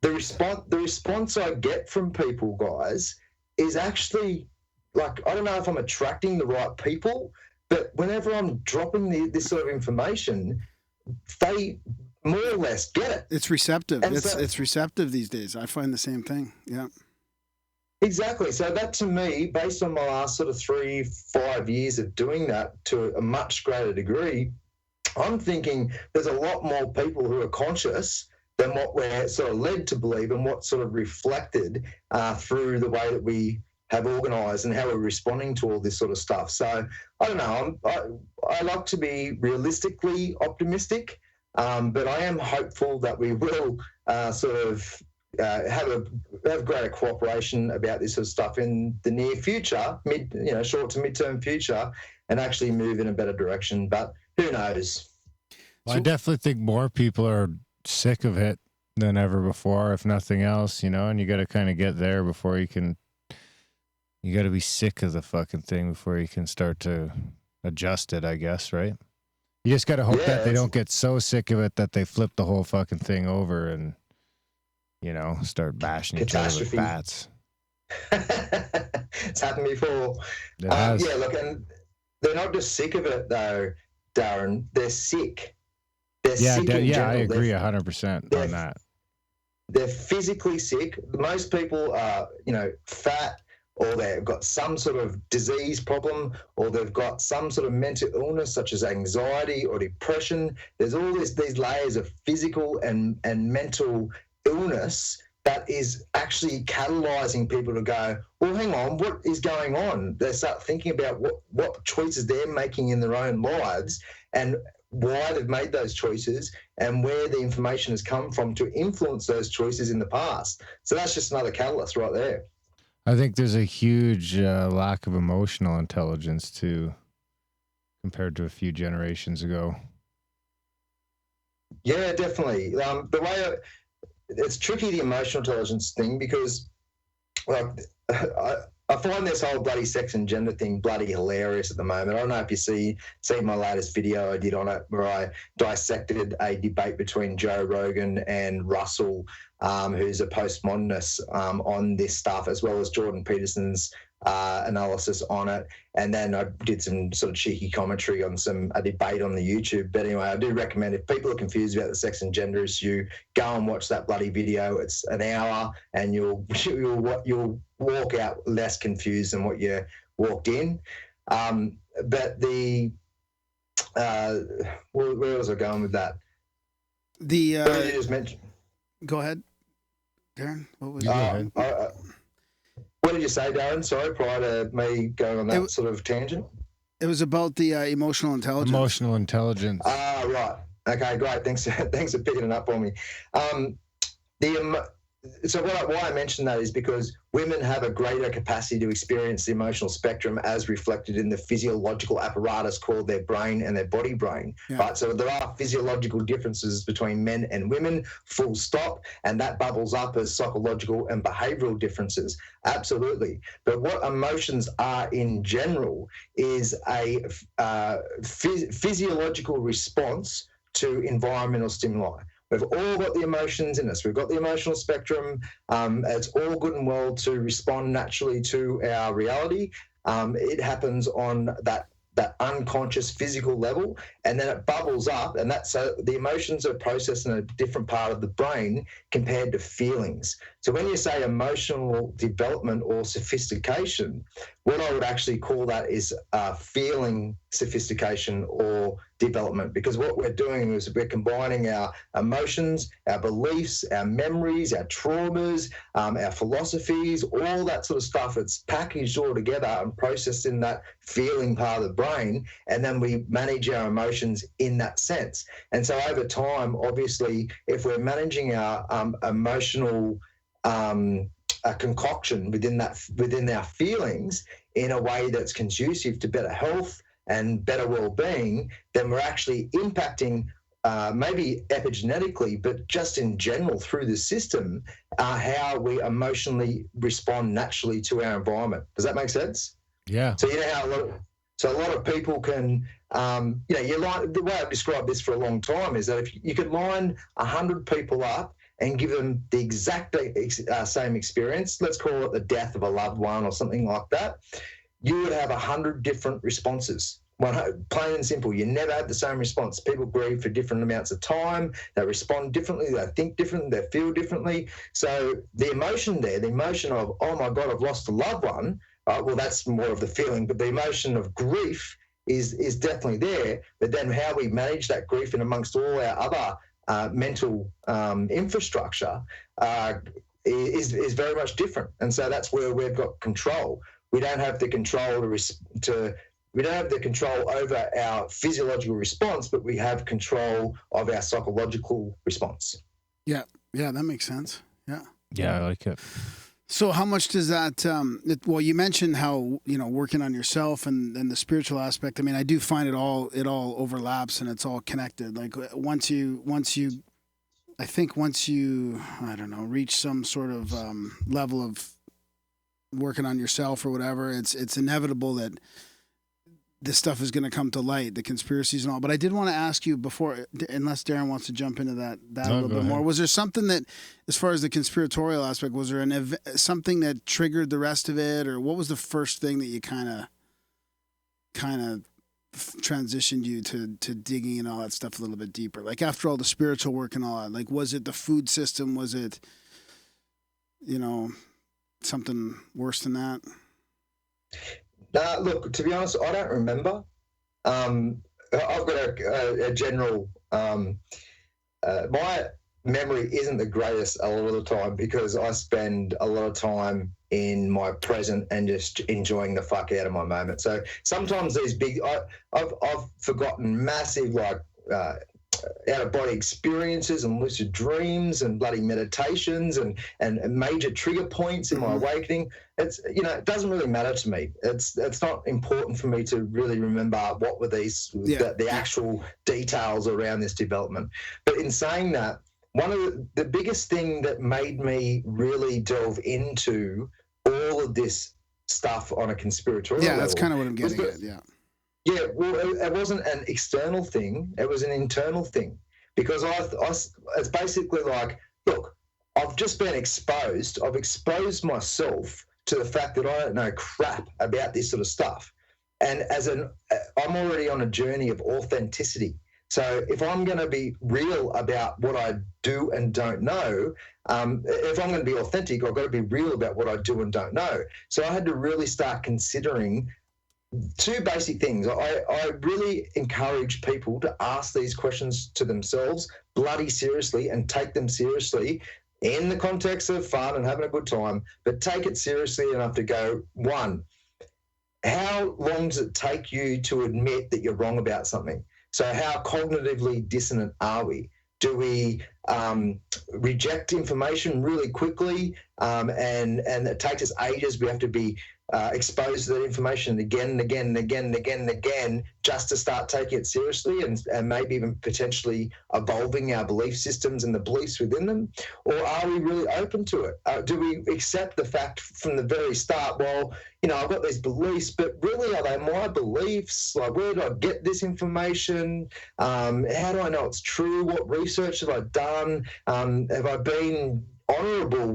The response I get from people, guys, is actually like, I don't know if I'm attracting the right people, but whenever I'm dropping this sort of information, they more or less get it. It's receptive. It's receptive these days. I find the same thing. Yeah. Exactly. So that, to me, based on my last sort of 3-5 years of doing that to a much greater degree, I'm thinking there's a lot more people who are conscious than what we're sort of led to believe and what's sort of reflected through the way that we have organised and how we're responding to all this sort of stuff. So I don't know. I like to be realistically optimistic, but I am hopeful that we will have greater cooperation about this sort of stuff in the near future, short to mid-term future, and actually move in a better direction. But who knows? Well, I definitely think more people are sick of it than ever before, if nothing else, and you got to kind of get there before you got to be sick of the fucking thing before you can start to adjust it, I guess, right? You just got to hope that they don't get so sick of it that they flip the whole fucking thing over and, start bashing each other with bats. It's happened before. It has. Yeah, look, and they're not just sick of it, though, Darren. They're sick. They're sick in general. I agree 100% on that. They're physically sick. Most people are, fat, or they've got some sort of disease problem, or they've got some sort of mental illness such as anxiety or depression. There's all these layers of physical and mental illness that is actually catalyzing people to go, well, hang on, what is going on? They start thinking about what choices they're making in their own lives and why they've made those choices and where the information has come from to influence those choices in the past. So that's just another catalyst right there. I think there's a huge lack of emotional intelligence too, compared to a few generations ago. Yeah, definitely. The way it's tricky, the emotional intelligence thing, because I find this whole bloody sex and gender thing bloody hilarious at the moment. I don't know if you see my latest video I did on it, where I dissected a debate between Joe Rogan and Russell, who's a postmodernist, on this stuff, as well as Jordan Peterson's analysis on it. And then I did some sort of cheeky commentary on a debate on the YouTube. But anyway, I do recommend, if people are confused about the sex and gender issue, go and watch that bloody video. It's an hour, and you'll walk out less confused than what you walked in. But where was I going with that? What did you just mention? Go ahead, Darren. What was what did you say, Darren? Sorry, prior to me going on that sort of tangent. It was about the emotional intelligence. Emotional intelligence. Right. Okay, great. Thanks for picking it up for me. So why I mention that is because women have a greater capacity to experience the emotional spectrum as reflected in the physiological apparatus called their brain and their body brain, right? So there are physiological differences between men and women, full stop, and that bubbles up as psychological and behavioural differences, absolutely. But what emotions are in general is a physiological response to environmental stimuli. We've all got the emotions in us. We've got the emotional spectrum. It's all good and well to respond naturally to our reality. It happens on that unconscious physical level, and then it bubbles up, and so the emotions are processed in a different part of the brain compared to feelings. So when you say emotional development or sophistication, what I would actually call that is feeling sophistication or development, because what we're doing is we're combining our emotions, our beliefs, our memories, our traumas, our philosophies, all that sort of stuff. It's packaged all together and processed in that feeling part of the brain, and then we manage our emotions in that sense. And so over time, obviously, if we're managing our emotional a concoction within our feelings in a way that's conducive to better health and better well-being, then we're actually impacting maybe epigenetically, but just in general through the system, how we emotionally respond naturally to our environment. Does that make sense? Yeah. So you know how a lot of people can, the way I've described this for a long time is that if you could line 100 people up and give them the exact same experience, let's call it the death of a loved one or something like that, you would have 100 different responses. Plain and simple, you never have the same response. People grieve for different amounts of time, they respond differently, they think differently, they feel differently. So the emotion there, the emotion of, oh my God, I've lost a loved one, well, that's more of the feeling, but the emotion of grief is definitely there. But then how we manage that grief in amongst all our other mental infrastructure is very much different. And so that's where we've got control. We don't have the control we don't have the control over our physiological response, but we have control of our psychological response. Yeah, that makes sense. Yeah, I like it. So how much does that, well, you mentioned how, working on yourself and the spiritual aspect. I mean, I do find it all overlaps and it's all connected. Like once you, I don't know, reach some sort of level of working on yourself or whatever, it's inevitable that this stuff is going to come to light, the conspiracies and all. But I did want to ask you before, unless Darren wants to jump into that a little bit more, was there something that, as far as the conspiratorial aspect, was there something that triggered the rest of it, or what was the first thing that you kind of transitioned you to digging in all that stuff a little bit deeper? Like after all the spiritual work and all that, like was it the food system? Was it, something worse than that? Look, to be honest, I don't remember. I've got a general. My memory isn't the greatest a lot of the time because I spend a lot of time in my present and just enjoying the fuck out of my moment. So sometimes these big, I've forgotten massive out-of-body experiences and lucid dreams and bloody meditations and major trigger points in my awakening. It's, it doesn't really matter to me. It's not important for me to really remember what were these, the actual details around this development. But in saying that, one of the biggest thing that made me really delve into all of this stuff on a conspiratorial level. Yeah, that's kind of what I'm getting at, yeah. Yeah, well, it wasn't an external thing. It was an internal thing because it's basically like, look, I've just been exposed. I've exposed myself to the fact that I don't know crap about this sort of stuff. And I'm already on a journey of authenticity. So if I'm going to be real about what I do and don't know, if I'm going to be authentic, I've got to be real about what I do and don't know. So I had to really start considering two basic things. I really encourage people to ask these questions to themselves bloody seriously and take them seriously in the context of fun and having a good time, but take it seriously enough to go, one, how long does it take you to admit that you're wrong about something? So how cognitively dissonant are we? Do we reject information really quickly and it takes us ages? We have to be exposed to that information again and again and again and again and again just to start taking it seriously and maybe even potentially evolving our belief systems and the beliefs within them? Or are we really open to it? Do we accept the fact from the very start, well, I've got these beliefs, but really are they my beliefs? Like, where do I get this information? How do I know it's true? What research have I done? Have I been honourable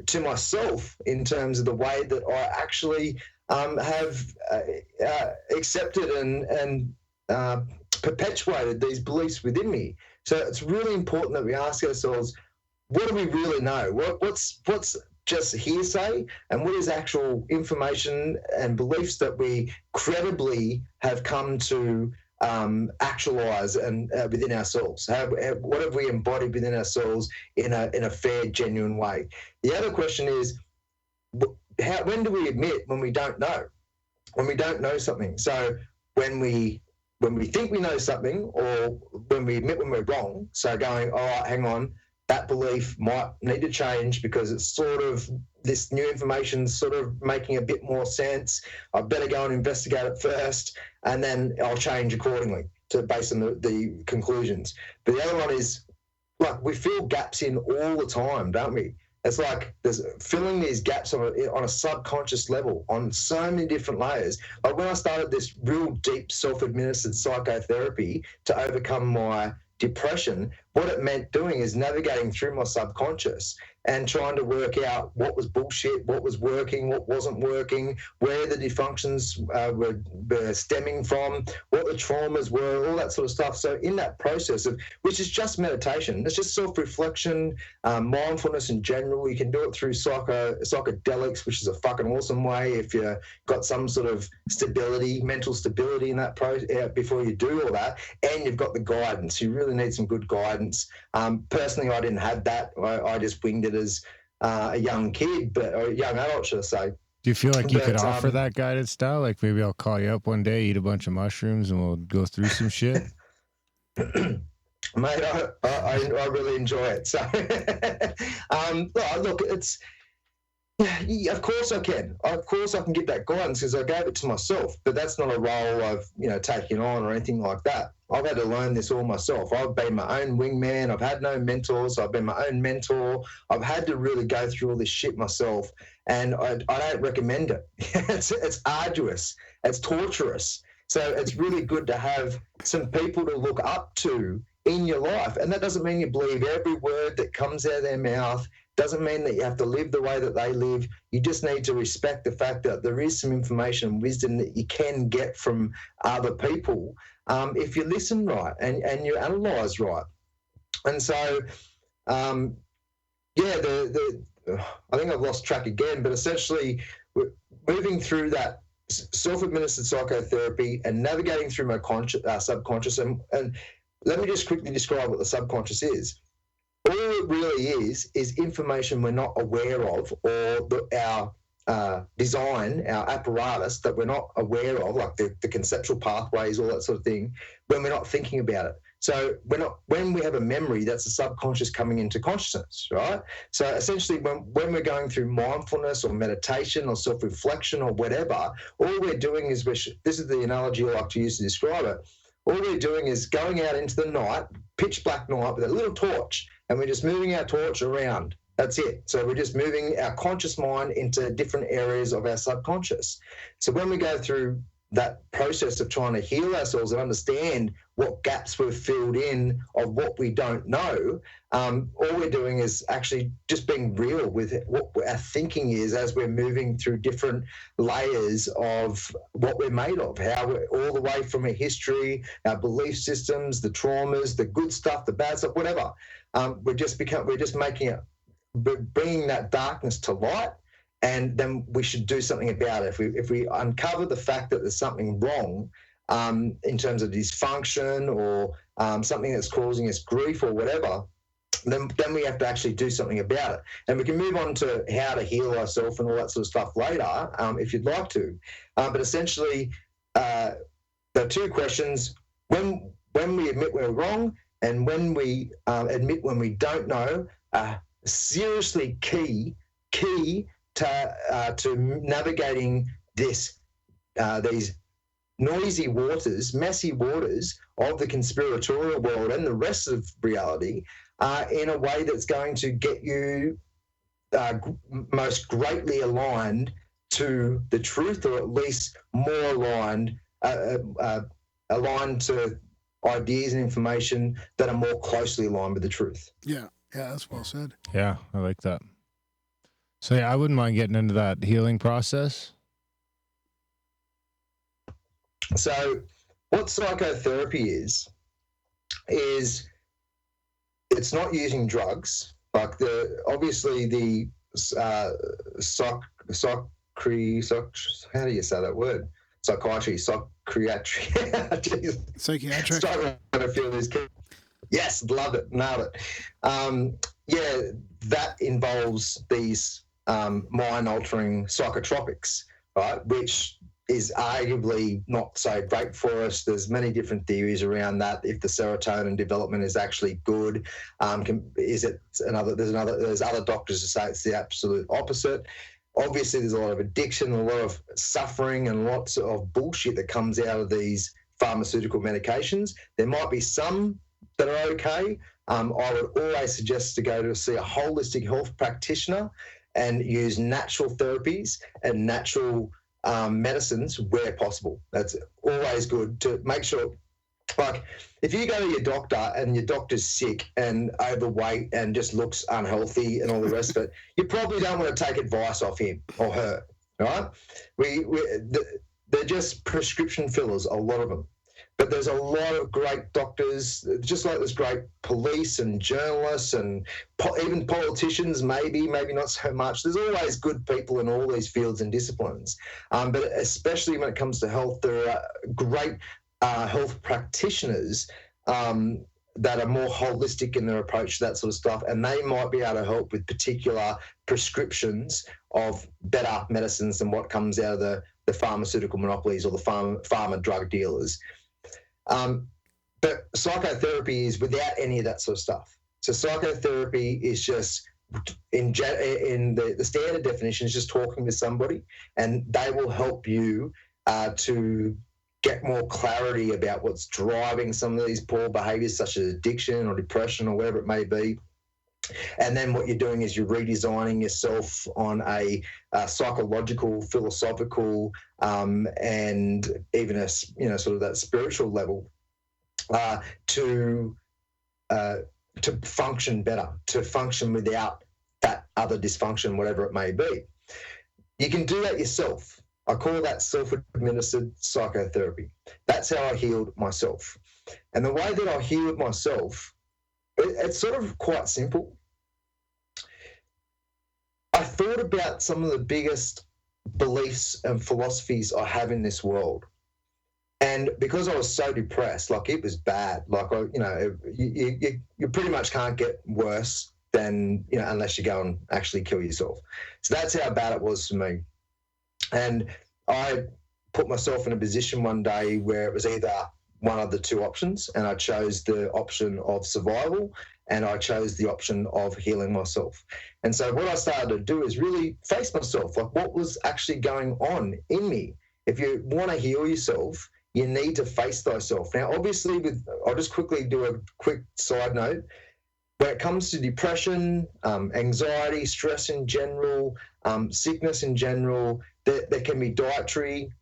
to myself in terms of the way that I actually have accepted and perpetuated these beliefs within me? So it's really important that we ask ourselves, what do we really know? What's just hearsay, and what is actual information and beliefs that we credibly have come to actualize and within ourselves? What have we embodied within ourselves in a fair, genuine way? The other question is, when do we admit when we don't know? When we don't know something. So when we think we know something, or when we admit when we're wrong. So going, oh, hang on, that belief might need to change because it's sort of, this new information is sort of making a bit more sense. I better go and investigate it first, and then I'll change accordingly based on the conclusions. But the other one is, like, we fill gaps in all the time, don't we? It's like there's filling these gaps on a subconscious level on so many different layers. Like when I started this real deep self-administered psychotherapy to overcome my depression, what it meant doing is navigating through my subconscious and trying to work out what was bullshit, what was working, what wasn't working, where the dysfunctions were stemming from, what the traumas were, all that sort of stuff. So in that process which is just meditation, it's just self-reflection, mindfulness in general. You can do it through psychedelics, which is a fucking awesome way if you've got some sort of stability, mental stability in that process before you do all that, and you've got the guidance. You really need some good guidance. Personally, I didn't have that. I just winged it as a young kid, or a young adult, should I say. Do you feel like you could offer that guided style? Like maybe I'll call you up one day, eat a bunch of mushrooms, and we'll go through some shit? Mate, I really enjoy it. So, look, it's... Yeah, of course I can. Of course I can get that guidance because I gave it to myself, but that's not a role I've taken on or anything like that. I've had to learn this all myself. I've been my own wingman. I've had no mentors. I've been my own mentor. I've had to really go through all this shit myself, and I don't recommend it. It's arduous. It's torturous. So it's really good to have some people to look up to in your life, and that doesn't mean you believe every word that comes out of their mouth. Doesn't mean that you have to live the way that they live. You just need to respect the fact that there is some information and wisdom that you can get from other people if you listen right and you analyse right. And so, I think I've lost track again, but essentially we're moving through that self-administered psychotherapy and navigating through my subconscious. And let me just quickly describe what the subconscious is. All it really is information we're not aware of, or our design, our apparatus that we're not aware of, like the conceptual pathways, all that sort of thing, when we're not thinking about it. So when we have a memory, that's the subconscious coming into consciousness, right? So essentially when we're going through mindfulness or meditation or self-reflection or whatever, all we're doing is, this is the analogy I like to use to describe it, all we're doing is going out into the night, pitch black night, with a little torch, and we're just moving our torch around. That's it. So we're just moving our conscious mind into different areas of our subconscious. So when we go through that process of trying to heal ourselves and understand what gaps we've filled in of what we don't know, all we're doing is actually just being real with what our thinking is as we're moving through different layers of what we're made of, how we're all the way from a history, our belief systems, the traumas, the good stuff, the bad stuff, whatever. We're just making it, bringing that darkness to light. And then we should do something about it. If we uncover the fact that there's something wrong in terms of dysfunction or something that's causing us grief or whatever, then we have to actually do something about it. And we can move on to how to heal ourselves and all that sort of stuff later, if you'd like to. But essentially, there are two questions: when we admit we're wrong, and when we admit when we don't know, seriously key to navigating these noisy waters, messy waters of the conspiratorial world and the rest of reality in a way that's going to get you most greatly aligned to the truth, or at least more aligned to ideas and information that are more closely aligned with the truth. Yeah, that's well said. Yeah, I like that. So yeah, I wouldn't mind getting into that healing process. So what psychotherapy is it's not using drugs. Like obviously the how do you say that word? Psychiatry. Psychiatric. Starting to feel this. Yes, love it, nailed it. That involves these mind-altering psychotropics, right? Which is arguably not so great for us. There's many different theories around that. If the serotonin development is actually good, there's other doctors who say it's the absolute opposite. Obviously, there's a lot of addiction, a lot of suffering, and lots of bullshit that comes out of these pharmaceutical medications. There might be some that are okay. I would always suggest to go to see a holistic health practitioner and use natural therapies and natural medicines where possible. That's always good to make sure. Like, if you go to your doctor and your doctor's sick and overweight and just looks unhealthy and all the rest of it, you probably don't want to take advice off him or her, right? They're just prescription fillers, a lot of them. But there's a lot of great doctors, just like there's great police and journalists and even politicians, maybe not so much. There's always good people in all these fields and disciplines. But especially when it comes to health, there are great health practitioners that are more holistic in their approach to that sort of stuff, and they might be able to help with particular prescriptions of better medicines than what comes out of the pharmaceutical monopolies or the pharma drug dealers. But psychotherapy is without any of that sort of stuff. So psychotherapy is just, in the standard definition, is just talking with somebody, and they will help you to get more clarity about what's driving some of these poor behaviors, such as addiction or depression or whatever it may be. And then what you're doing is you're redesigning yourself on a psychological, philosophical, and even a sort of that spiritual level to function better, to function without that other dysfunction, whatever it may be. You can do that yourself. I call that self-administered psychotherapy. That's how I healed myself. And the way that I healed myself, it's sort of quite simple. I thought about some of the biggest beliefs and philosophies I have in this world. And because I was so depressed, like, it was bad. Like, you pretty much can't get worse than, unless you go and actually kill yourself. So that's how bad it was for me. And I put myself in a position one day where it was either one of the two options, and I chose the option of survival, and I chose the option of healing myself. And so what I started to do is really face myself, like what was actually going on in me. If you want to heal yourself, you need to face thyself. Now, obviously, I'll just quickly do a quick side note. When it comes to depression, anxiety, stress in general, sickness in general, there can be dietary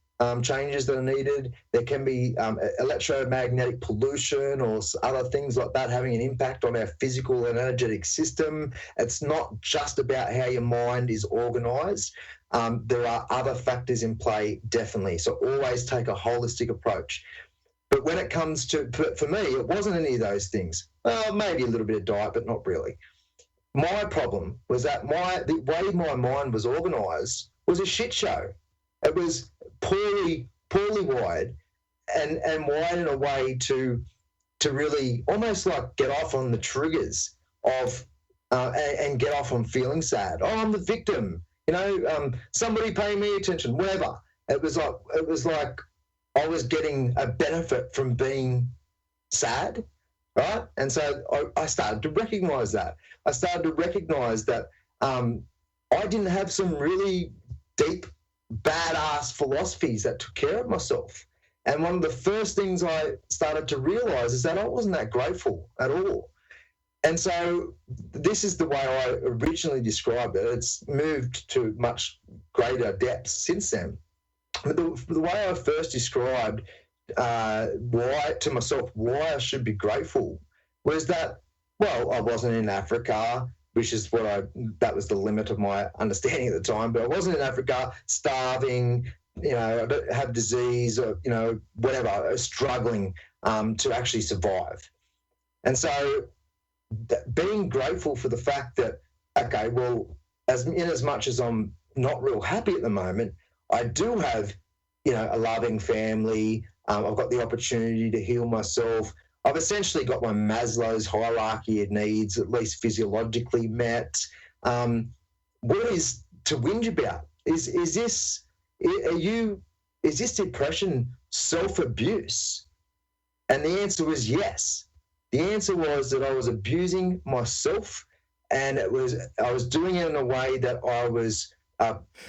changes that are needed. There can be electromagnetic pollution or other things like that having an impact on our physical and energetic system. It's not just about how your mind is organised. There are other factors in play, definitely. So always take a holistic approach. But when it comes to, for me, it wasn't any of those things. Well, maybe a little bit of diet, but not really. My problem was that the way my mind was organised was a shit show. It was poorly wired and wired in a way to really almost like get off on the triggers of and get off on feeling sad. Oh, I'm the victim. Somebody pay me attention. Whatever. It was like I was getting a benefit from being sad, right? And so I started to recognise that. I started to recognise that I didn't have some really deep, badass philosophies that took care of myself. And one of the first things I started to realise is that I wasn't that grateful at all. And so this is the way I originally described it. It's moved to much greater depths since then. But the way I first described why I should be grateful was that, well, I wasn't in Africa, which is that was the limit of my understanding at the time, but I wasn't in Africa starving, I don't have disease or, whatever, struggling to actually survive. And so being grateful for the fact that, okay, well, as much as I'm not real happy at the moment, I do have, a loving family. I've got the opportunity to heal myself. I've essentially got my Maslow's hierarchy of needs, at least physiologically, met. What is to whinge about? Is this depression self-abuse? And the answer was yes. The answer was that I was abusing myself, and I was doing it in a way that I was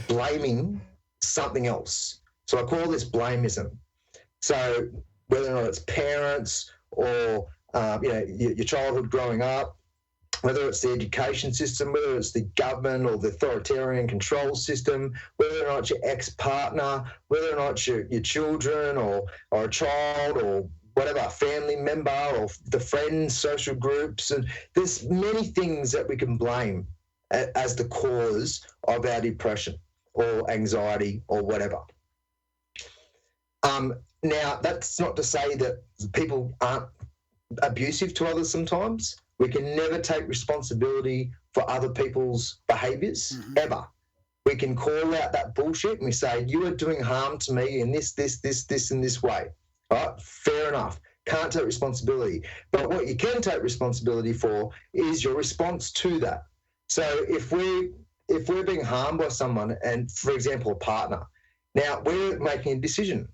blaming something else. So I call this blameism. So whether or not it's parents or your childhood growing up, whether it's the education system, whether it's the government or the authoritarian control system, whether or not your ex-partner, whether or not your children or a child or whatever, family member or the friends, social groups. And there's many things that we can blame as the cause of our depression or anxiety or whatever. Now, that's not to say that people aren't abusive to others sometimes. We can never take responsibility for other people's behaviours, ever. We can call out that bullshit and we say, you are doing harm to me in this, and this way. All right, fair enough. Can't take responsibility. But what you can take responsibility for is your response to that. So if we're being harmed by someone, and for example, a partner, now we're making a decision.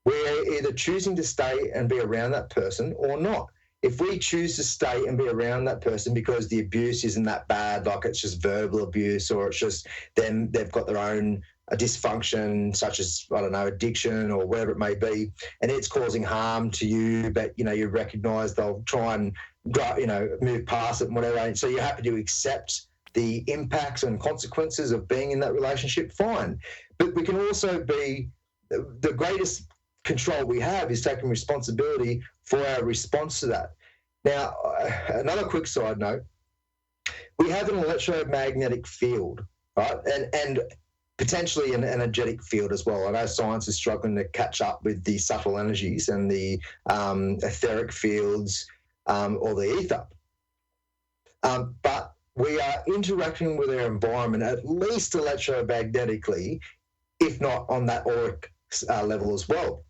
We're either choosing to stay and be around that person or not. If we choose to stay and be around that person because the abuse isn't that bad, like it's just verbal abuse or it's just them, they've got their own dysfunction, such as, I don't know, addiction or whatever it may be, and it's causing harm to you, but, you recognise they'll try and, move past it and whatever, and so you're happy to accept the impacts and consequences of being in that relationship, fine. But we can also be, the greatest control we have is taking responsibility for our response to that. Now, another quick side note, we have an electromagnetic field, right? And potentially an energetic field as well. I know science is struggling to catch up with the subtle energies and the etheric fields or the ether. But we are interacting with our environment at least electromagnetically, if not on that auric level as well.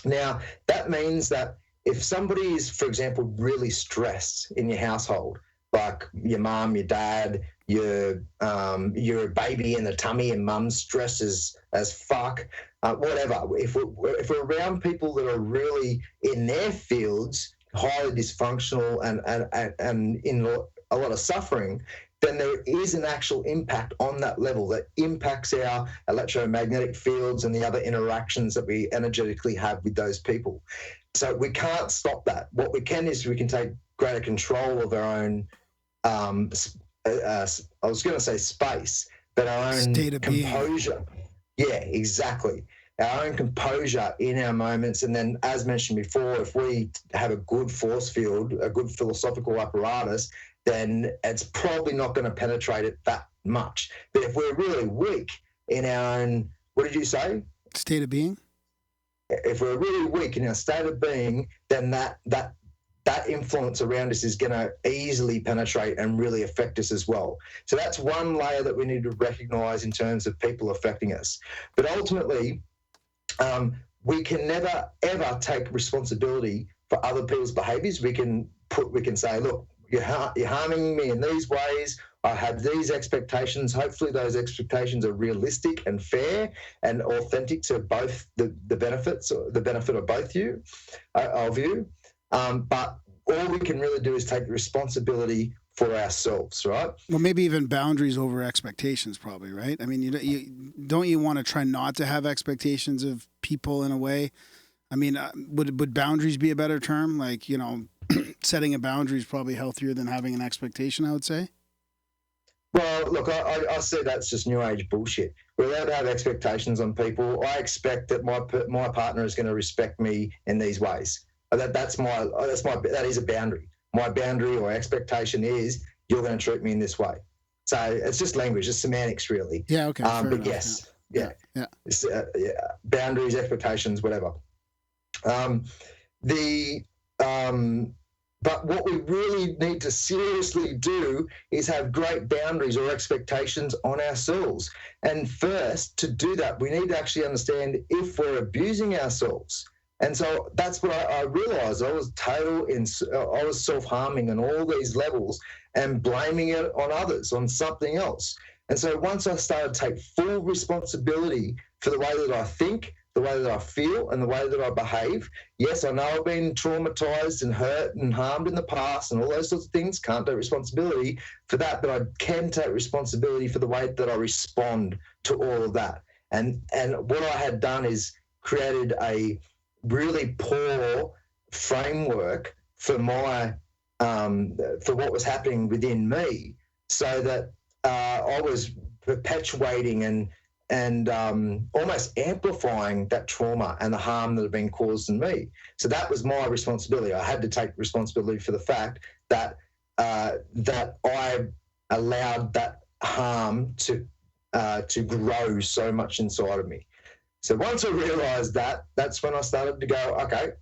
Now, that means that if somebody is, for example, really stressed in your household, like your mum, your dad, you're a baby in the tummy and mum's stressed as fuck, whatever. If we're around people that are really in their fields, highly dysfunctional and in a lot of suffering, then there is an actual impact on that level that impacts our electromagnetic fields and the other interactions that we energetically have with those people. So we can't stop that. What we can is we can take greater control of our own, I was going to say space, but our own state of composure. being. Yeah, exactly. our own composure in our moments. And then, as mentioned before, if we have a good force field, a good philosophical apparatus, then it's probably not going to penetrate it that much. But if we're really weak in our own, what did you say? State of being? If we're really weak in our state of being, then that influence around us is going to easily penetrate and really affect us as well. So that's one layer that we need to recognize in terms of people affecting us. But ultimately, we can never, ever take responsibility for other people's behaviors. We can say, look, you're harming me in these ways. I have these expectations. Hopefully those expectations are realistic and fair and authentic to both the benefit of both of you. But all we can really do is take responsibility for ourselves, right? Well, maybe even boundaries over expectations, probably, right? I mean, don't you want to try not to have expectations of people in a way? I mean, would boundaries be a better term? Like, setting a boundary is probably healthier than having an expectation, I would say. Well, look, I say that's just new age bullshit. We're allowed to have expectations on people. I expect that my partner is going to respect me in these ways. That is a boundary. My boundary or expectation is you're going to treat me in this way. So it's just language, it's semantics, really. Yeah. Okay. But enough, yes, yeah. It's, boundaries, expectations, whatever. But what we really need to seriously do is have great boundaries or expectations on ourselves. And first, to do that, we need to actually understand if we're abusing ourselves. And so that's what I realized. I was self-harming on all these levels and blaming it on others, on something else. And so once I started to take full responsibility for the way that I think, the way that I feel, and the way that I behave, yes, I know I've been traumatized and hurt and harmed in the past and all those sorts of things. Can't take responsibility for that, but I can take responsibility for the way that I respond to all of that. And what I had done is created a really poor framework for my for what was happening within me, so that I was perpetuating and almost amplifying that trauma and the harm that had been caused in me. So that was my responsibility. I had to take responsibility for the fact that that I allowed that harm to grow so much inside of me. So once I realized that, that's when I started to go, okay,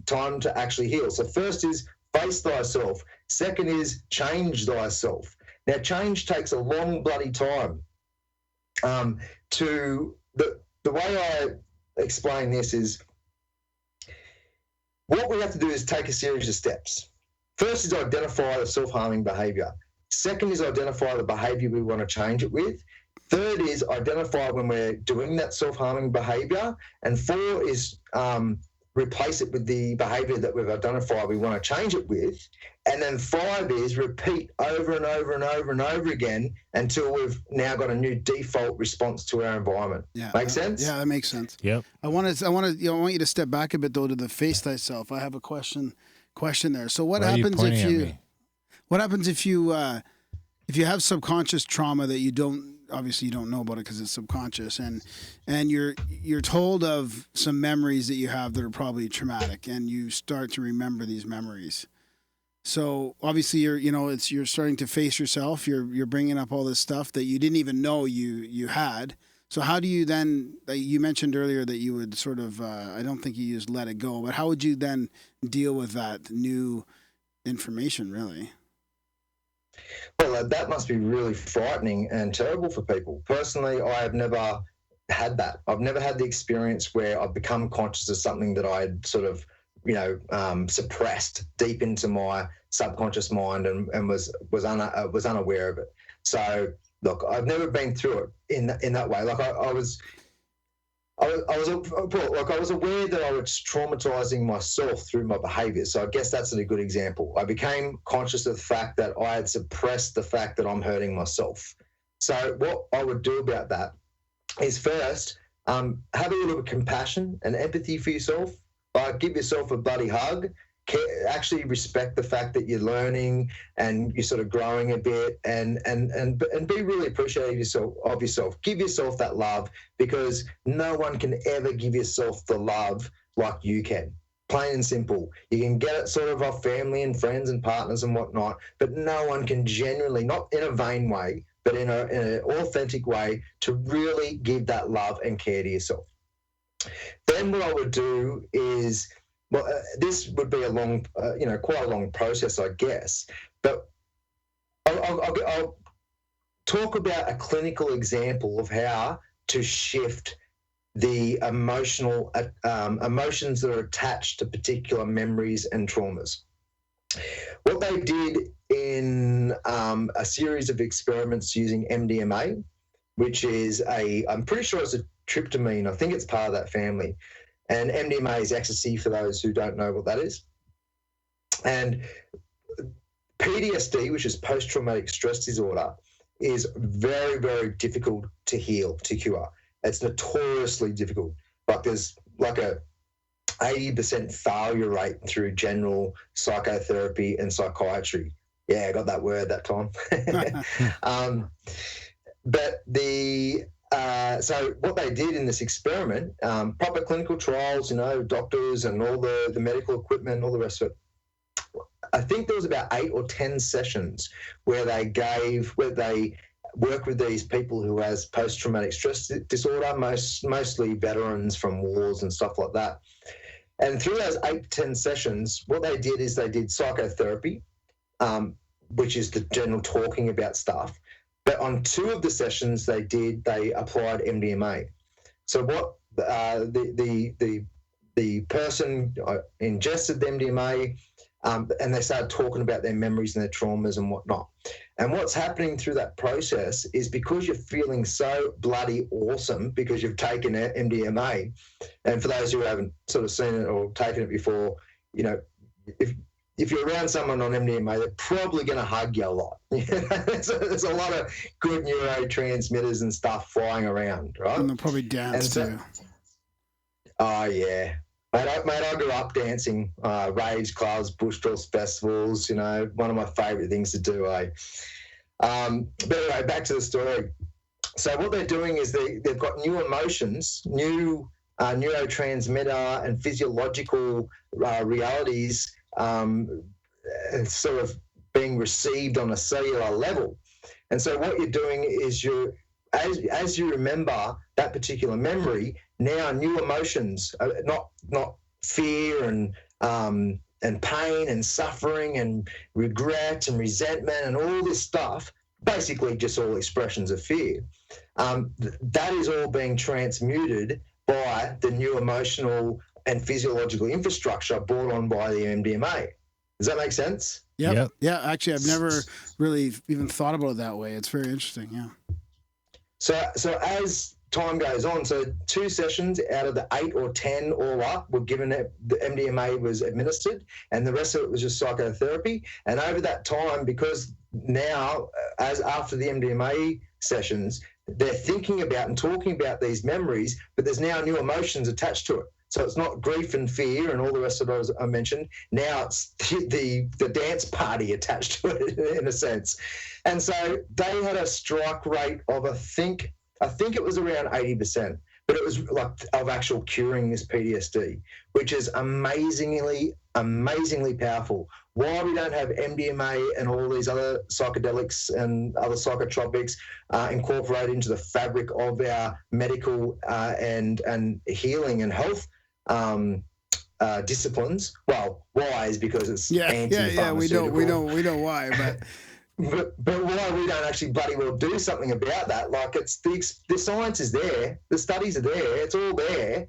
time to actually heal. So first is face thyself. Second is change thyself. Now, change takes a long bloody time. The way I explain this is, what we have to do is take a series of steps. First is identify the self-harming behaviour. Second is identify the behaviour we want to change it with. Third is identify when we're doing that self-harming behaviour. And four is replace it with the behaviour that we've identified we want to change it with. And then five is repeat over and over and over and over again until we've now got a new default response to our environment. Yeah, Make sense? Yeah, that makes sense. Yep. I want you to step back a bit though to the face thyself. I have a question there. So what happens if you have subconscious trauma that you don't know about it because it's subconscious, and you're told of some memories that you have that are probably traumatic, and you start to remember these memories. So obviously you're starting to face yourself. You're bringing up all this stuff that you didn't even know you had. So how do you then? You mentioned earlier that you would sort of. I don't think you used let it go, but how would you then deal with that new information? Really? Well, that must be really frightening and terrible for people. Personally, I have never had that. I've never had the experience where I've become conscious of something that I had sort of, suppressed deep into my subconscious mind and was unaware of it. So, look, I've never been through it in that way. Like I was aware that I was traumatizing myself through my behavior. So I guess that's a good example. I became conscious of the fact that I had suppressed the fact that I'm hurting myself. So what I would do about that is first, have a little bit of compassion and empathy for yourself. Give yourself a bloody hug actually respect the fact that you're learning and you're sort of growing a bit, and be really appreciative of yourself. Give yourself that love, because no one can ever give yourself the love like you can. Plain and simple. You can get it sort of off family and friends and partners and whatnot, but no one can genuinely, not in a vain way, but in an authentic way, to really give that love and care to yourself. Then what I would do is, well, this would be a long, quite a long process, I guess, but I'll talk about a clinical example of how to shift the emotions that are attached to particular memories and traumas. What they did in a series of experiments using MDMA, which is I'm pretty sure it's a tryptamine. I think it's part of that family. And MDMA is ecstasy, for those who don't know what that is. And PTSD, which is post-traumatic stress disorder, is very, very difficult to heal, to cure. It's notoriously difficult. Like there's like a 80% failure rate through general psychotherapy and psychiatry. Yeah, I got that word that time. So what they did in this experiment, proper clinical trials, doctors and all the medical equipment, all the rest of it. I think there was about 8 or 10 sessions where they work with these people who has post-traumatic stress disorder, mostly veterans from wars and stuff like that. And through those 8 to 10 sessions, what they did is they did psychotherapy, which is the general talking about stuff. But on 2 of the sessions they applied MDMA. So what the person ingested the MDMA, and they started talking about their memories and their traumas and whatnot. And what's happening through that process is, because you're feeling so bloody awesome because you've taken MDMA, and for those who haven't sort of seen it or taken it before, if you're around someone on MDMA, they're probably going to hug you a lot. There's a lot of good neurotransmitters and stuff flying around, right? And they'll probably dance too. Oh, yeah. Mate, I grew up dancing, raves, clubs, bush dolls, festivals, one of my favourite things to do, eh? But anyway, back to the story. So what they're doing is they've got new emotions, new neurotransmitter and physiological realities sort of being received on a cellular level. And so what you're doing is as you remember that particular memory, now new emotions, not fear and pain and suffering and regret and resentment and all this stuff, basically just all expressions of fear. That is all being transmuted by the new emotional and physiological infrastructure brought on by the MDMA. Does that make sense? Yep. Yeah, actually, I've never really even thought about it that way. It's very interesting, yeah. So as time goes on, so 2 sessions out of the 8 or 10 all up were given, the MDMA was administered, and the rest of it was just psychotherapy. And over that time, because now, as after the MDMA sessions, they're thinking about and talking about these memories, but there's now new emotions attached to it. So it's not grief and fear and all the rest of those I mentioned. Now it's the dance party attached to it, in a sense. And so they had a strike rate of, I think it was around 80%, but it was like of actual curing this PTSD, which is amazingly powerful. Why we don't have MDMA and all these other psychedelics and other psychotropics incorporated into the fabric of our medical and healing and health disciplines? Well, why is because it's anti-pharmaceutical. We know why, but. But why we don't actually bloody well do something about that? Like, it's the science is there, the studies are there, it's all there.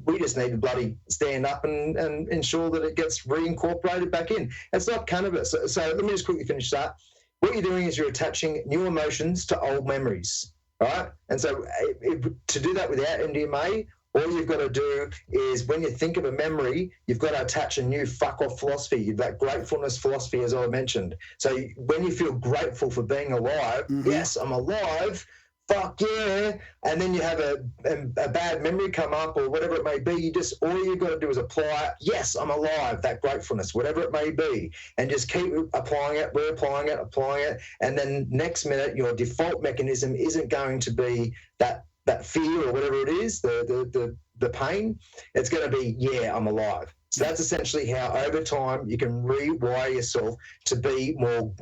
We just need to bloody stand up and ensure that it gets reincorporated back in. It's like cannabis. So let me just quickly finish that. What you're doing is you're attaching new emotions to old memories, right? And so to do that without MDMA, all you've got to do is, when you think of a memory, you've got to attach a new fuck-off philosophy, that gratefulness philosophy, as I mentioned. So when you feel grateful for being alive, yes, I'm alive fuck yeah, and then you have a bad memory come up or whatever it may be, all you got to do is apply, yes, I'm alive, that gratefulness, whatever it may be, and just keep applying it, applying it, and then next minute your default mechanism isn't going to be that fear or whatever it is, the pain. It's going to be, yeah, I'm alive. So that's essentially how over time you can rewire yourself to be more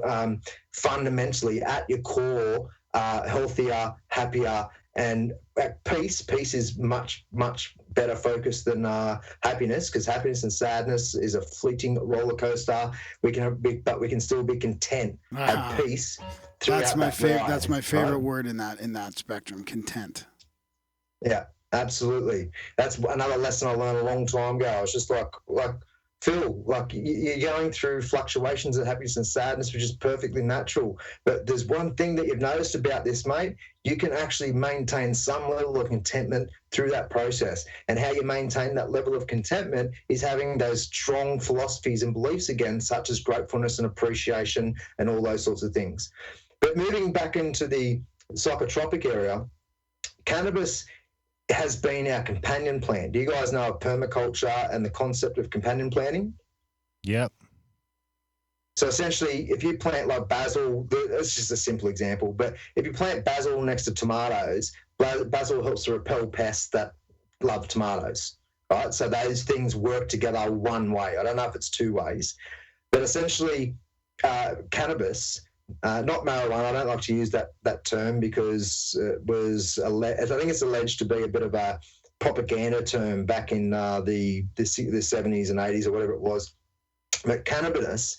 fundamentally at your core, healthier, happier, and at peace. Peace is much, much better focus than happiness, because happiness and sadness is a fleeting roller coaster. But we can still be content at peace. That's my favorite. That's my favorite word in that spectrum. Content. Yeah, absolutely. That's another lesson I learned a long time ago. I was just like Phil, like you're going through fluctuations of happiness and sadness, which is perfectly natural. But there's one thing that you've noticed about this, mate. You can actually maintain some level of contentment through that process. And how you maintain that level of contentment is having those strong philosophies and beliefs again, such as gratefulness and appreciation and all those sorts of things. But moving back into the psychotropic area, cannabis has been our companion plant. Do you guys know of permaculture and the concept of companion planting? Yep. So essentially, if you plant like basil, that's just a simple example, but if you plant basil next to tomatoes, basil helps to repel pests that love tomatoes, right? So those things work together one way. I don't know if it's two ways, but essentially cannabis, not marijuana. I don't like to use that term because it was I think it's alleged to be a bit of a propaganda term back in the 70s and 80s or whatever it was. But cannabis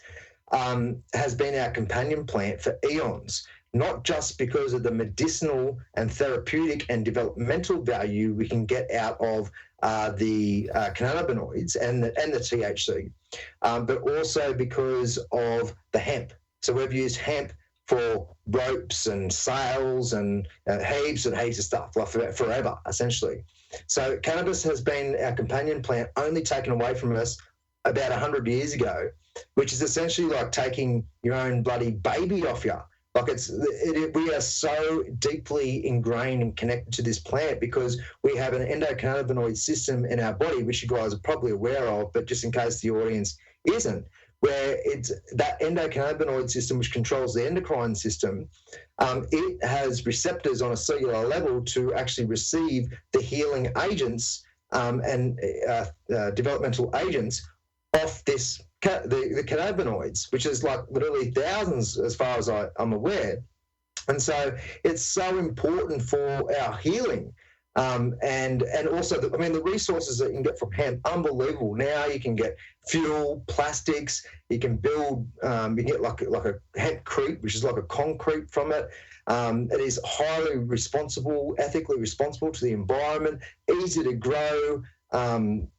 has been our companion plant for eons, not just because of the medicinal and therapeutic and developmental value we can get out of the cannabinoids and the THC, but also because of the hemp. So we've used hemp for ropes and sails and heaps and heaps of stuff, like forever, essentially. So cannabis has been our companion plant, only taken away from us about 100 years ago, which is essentially like taking your own bloody baby off you. Like we are so deeply ingrained and connected to this plant because we have an endocannabinoid system in our body, which you guys are probably aware of, but just in case the audience isn't, where it's that endocannabinoid system which controls the endocrine system. It has receptors on a cellular level to actually receive the healing agents and developmental agents off this the cannabinoids, which is like literally thousands as far as I'm aware. And so it's so important for our healing. And also, the resources that you can get from hemp, unbelievable. Now you can get fuel, plastics, you can build, you can get like a hempcrete, which is like a concrete from it. It is highly responsible, ethically responsible to the environment, easy to grow.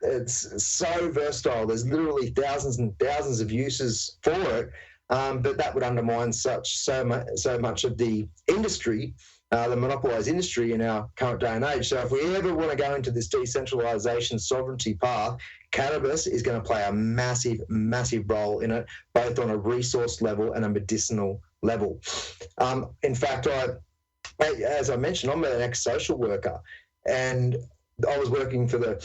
It's so versatile. There's literally thousands and thousands of uses for it. But that would undermine so much of the industry, the monopolised industry in our current day and age. So if we ever want to go into this decentralisation sovereignty path, cannabis is going to play a massive, massive role in it, both on a resource level and a medicinal level. In fact, as I mentioned, I'm an ex-social worker, and I was working for the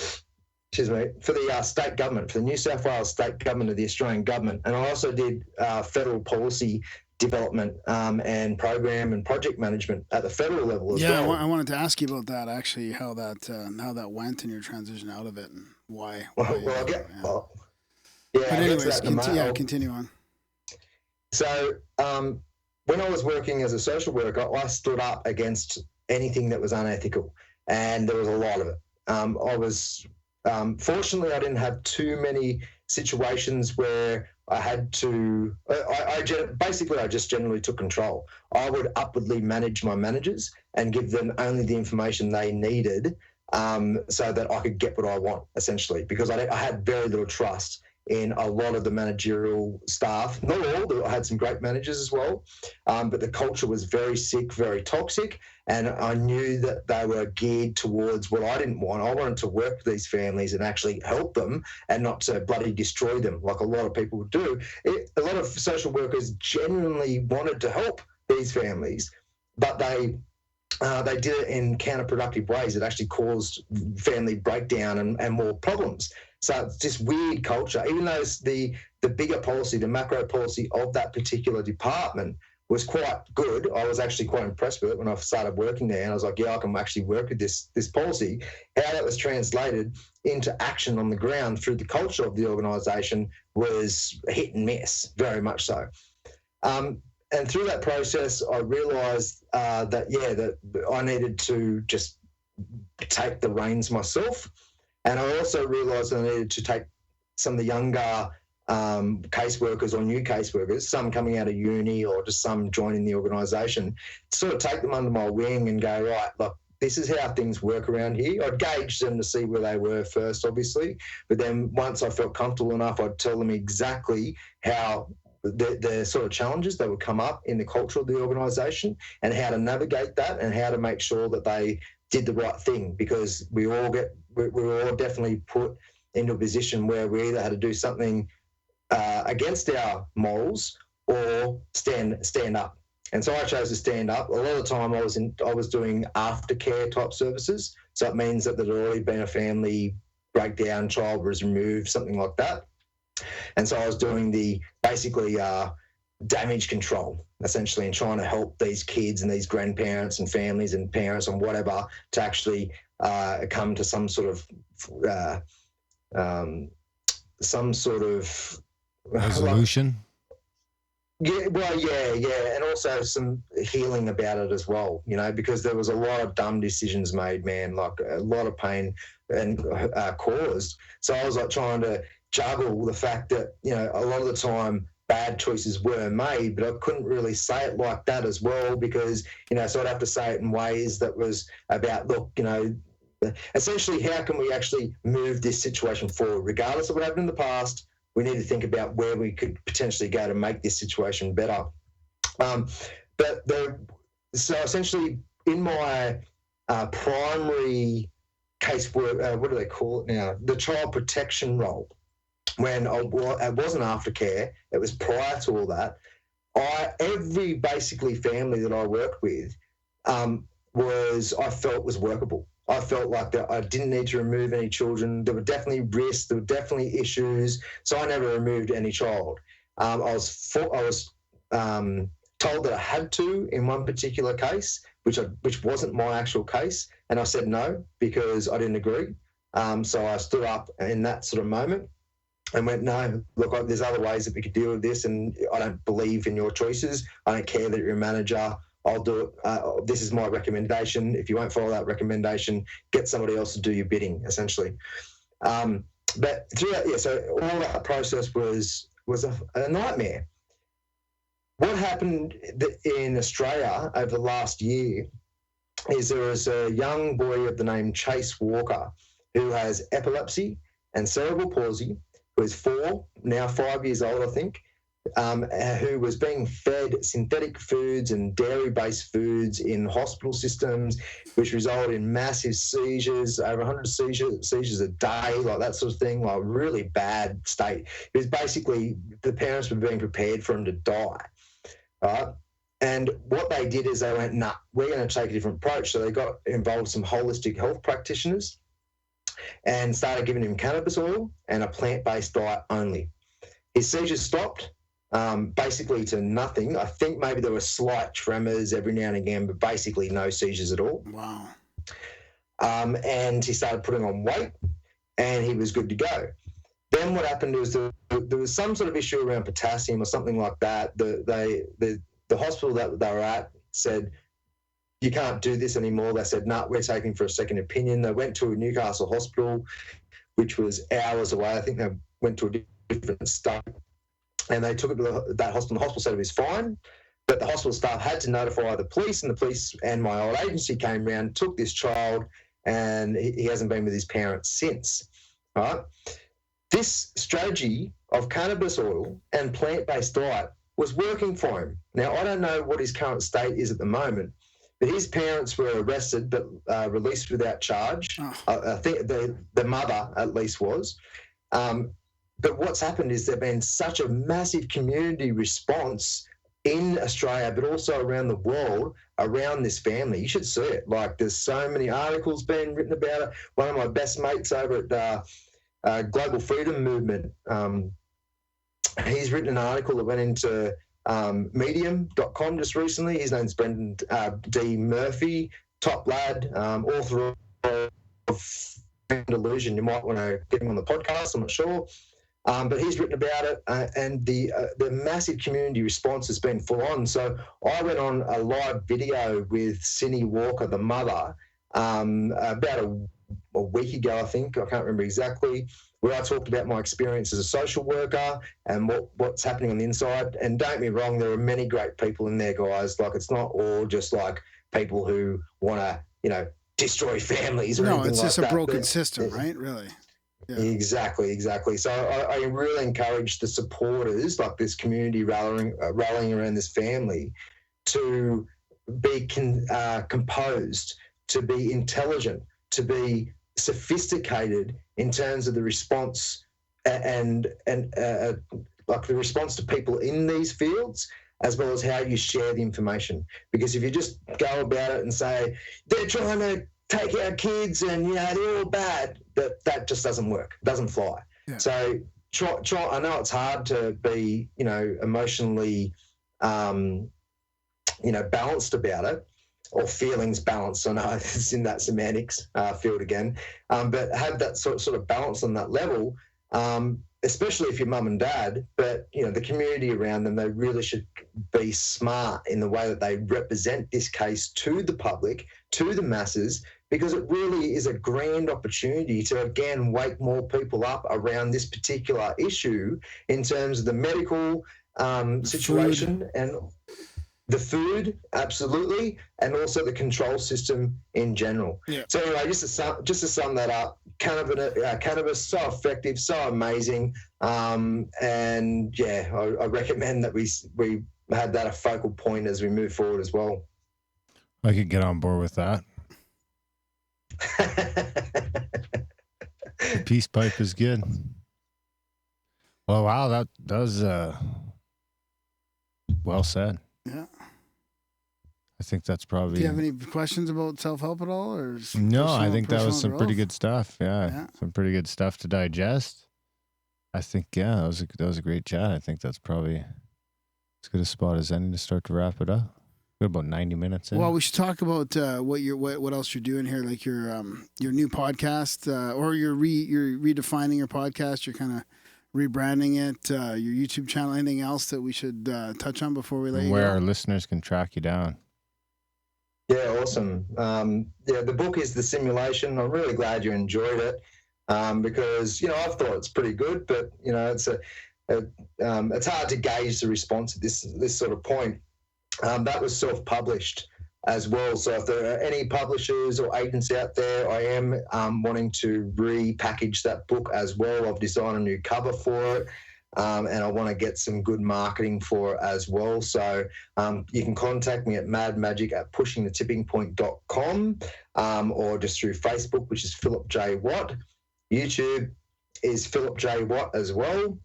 state government, for the New South Wales state government of the Australian government, and I also did federal policy development and program and project management at the federal level as well. Yeah, I wanted to ask you about that actually, how that went in your transition out of it and why. But anyways, continue on. So when I was working as a social worker, I stood up against anything that was unethical, and there was a lot of it. I was fortunately, I didn't have too many situations where I had to. I just generally took control. I would upwardly manage my managers and give them only the information they needed, so that I could get what I want, essentially, because I had very little trust in a lot of the managerial staff. Not all, I had some great managers as well, but the culture was very sick, very toxic, and I knew that they were geared towards what I didn't want. I wanted to work with these families and actually help them and not to bloody destroy them like a lot of people would do. A lot of social workers genuinely wanted to help these families, but they they did it in counterproductive ways. It actually caused family breakdown and more problems. So it's this weird culture, even though it's the bigger policy, the macro policy of that particular department was quite good. I was actually quite impressed with it when I started working there, and I was like, yeah, I can actually work with this policy. How that was translated into action on the ground through the culture of the organisation was hit and miss, very much so. And through that process, I realised that I needed to just take the reins myself. And I also realised I needed to take some of the younger caseworkers or new caseworkers, some coming out of uni or just some joining the organisation, sort of take them under my wing and go, right, look, this is how things work around here. I'd gauge them to see where they were first, obviously. But then once I felt comfortable enough, I'd tell them exactly how the sort of challenges that would come up in the culture of the organisation and how to navigate that and how to make sure that they did the right thing, because we were all definitely put into a position where we either had to do something against our morals or stand up. And so I chose to stand up. A lot of the time I was doing aftercare type services. So it means that there'd already been a family breakdown, child was removed, something like that. And so I was doing the basically damage control, essentially, and trying to help these kids and these grandparents and families and parents and whatever to actually come to some sort of resolution. Yeah, and also some healing about it as well, because there was a lot of dumb decisions made, man, like a lot of pain and caused. So I was like trying to juggle the fact that, a lot of the time bad choices were made, but I couldn't really say it like that as well because, so I'd have to say it in ways that was about, look, essentially how can we actually move this situation forward? Regardless of what happened in the past, we need to think about where we could potentially go to make this situation better. So essentially in my primary casework, what do they call it now? The child protection role. It wasn't aftercare, it was prior to all that. Every basically family that I worked with I felt was workable. I felt like that I didn't need to remove any children. There were definitely risks, there were definitely issues. So I never removed any child. I was told that I had to in one particular case, which wasn't my actual case, and I said no because I didn't agree. So I stood up in that sort of moment and went, no, look, there's other ways that we could deal with this, and I don't believe in your choices. I don't care that you're a manager. I'll do it. This is my recommendation. If you won't follow that recommendation, get somebody else to do your bidding, essentially. But through that, so all that process was a nightmare. What happened in Australia over the last year is there was a young boy of the name Chase Walker who has epilepsy and cerebral palsy, who is 5 years old, I think, who was being fed synthetic foods and dairy-based foods in hospital systems, which resulted in massive seizures, over 100 seizures a day, like that sort of thing, like really bad state. It was basically the parents were being prepared for him to die, right? And what they did is they went, nah, we're going to take a different approach. So they got involved with some holistic health practitioners and started giving him cannabis oil and a plant-based diet only. His seizures stopped. Basically to nothing. I think maybe there were slight tremors every now and again, but basically no seizures at all. Wow. And he started putting on weight and he was good to go. Then what happened was there was some sort of issue around potassium or something like that. The hospital that they were at said, you can't do this anymore. They said, no, we're taking for a second opinion. They went to a Newcastle hospital, which was hours away. I think they went to a different state. And they took it to that hospital. The hospital said it was fine, but the hospital staff had to notify the police, and the police and my old agency came round, took this child, and he hasn't been with his parents since. Right? This strategy of cannabis oil and plant-based diet was working for him. Now, I don't know what his current state is at the moment, but his parents were arrested but released without charge. Oh. I think the mother at least was. But what's happened is there's been such a massive community response in Australia, but also around the world, around this family. You should see it. Like, there's so many articles being written about it. One of my best mates over at Global Freedom Movement, he's written an article that went into medium.com just recently. His name's Brendan D. Murphy, top lad, author of Delusion. You might want to get him on the podcast, I'm not sure. But he's written about it, and the massive community response has been full on. So I went on a live video with Cindy Walker, the mother, about a week ago, I think. I can't remember exactly, where I talked about my experience as a social worker and what's happening on the inside. And don't get me wrong, there are many great people in there, guys. Like, it's not all just like people who want to, destroy families or anything like that. No, it's just a broken system, right? Really. Yeah. Exactly. So I really encourage the supporters, like this community rallying around this family, to be composed, to be intelligent, to be sophisticated in terms of the response and like the response to people in these fields, as well as how you share the information. Because if you just go about it and say, they're trying to take our kids and, they're all bad, that just doesn't work. It doesn't fly. Yeah. So try. I know it's hard to be, emotionally, balanced about it, or feelings balanced. I know it's in that semantics field again, but have that sort of balance on that level, especially if you're mum and dad, but, the community around them, they really should be smart in the way that they represent this case to the public, to the masses, because it really is a grand opportunity to, again, wake more people up around this particular issue in terms of the medical situation and the food, absolutely, and also the control system in general. Yeah. So anyway, just to sum that up, cannabis, so effective, so amazing, and I recommend that we have that a focal point as we move forward as well. I could get on board with that. The peace pipe is good. Well, wow, that was well said. Yeah. I think that's probably... Do you have any questions about self-help at all? Or no, I think that was some pretty good stuff. Yeah, some pretty good stuff to digest. I think, that was a great chat. I think that's probably as good a spot as any to start to wrap it up. We're about 90 minutes in. Well, we should talk about what else you're doing here, like your new podcast, or you're redefining your podcast. You're kind of rebranding it. Your YouTube channel. Anything else that we should touch on before we let you go? Where our listeners can track you down. Yeah, awesome. The book is The Simulation. I'm really glad you enjoyed it, because I've thought it's pretty good, but it's hard to gauge the response at this sort of point. That was self-published as well. So if there are any publishers or agents out there, I am wanting to repackage that book as well. I've designed a new cover for it, and I want to get some good marketing for it as well. So you can contact me at madmagic@pushingthetippingpoint.com, or just through Facebook, which is Phillip J. Watt. YouTube is Phillip J. Watt as well.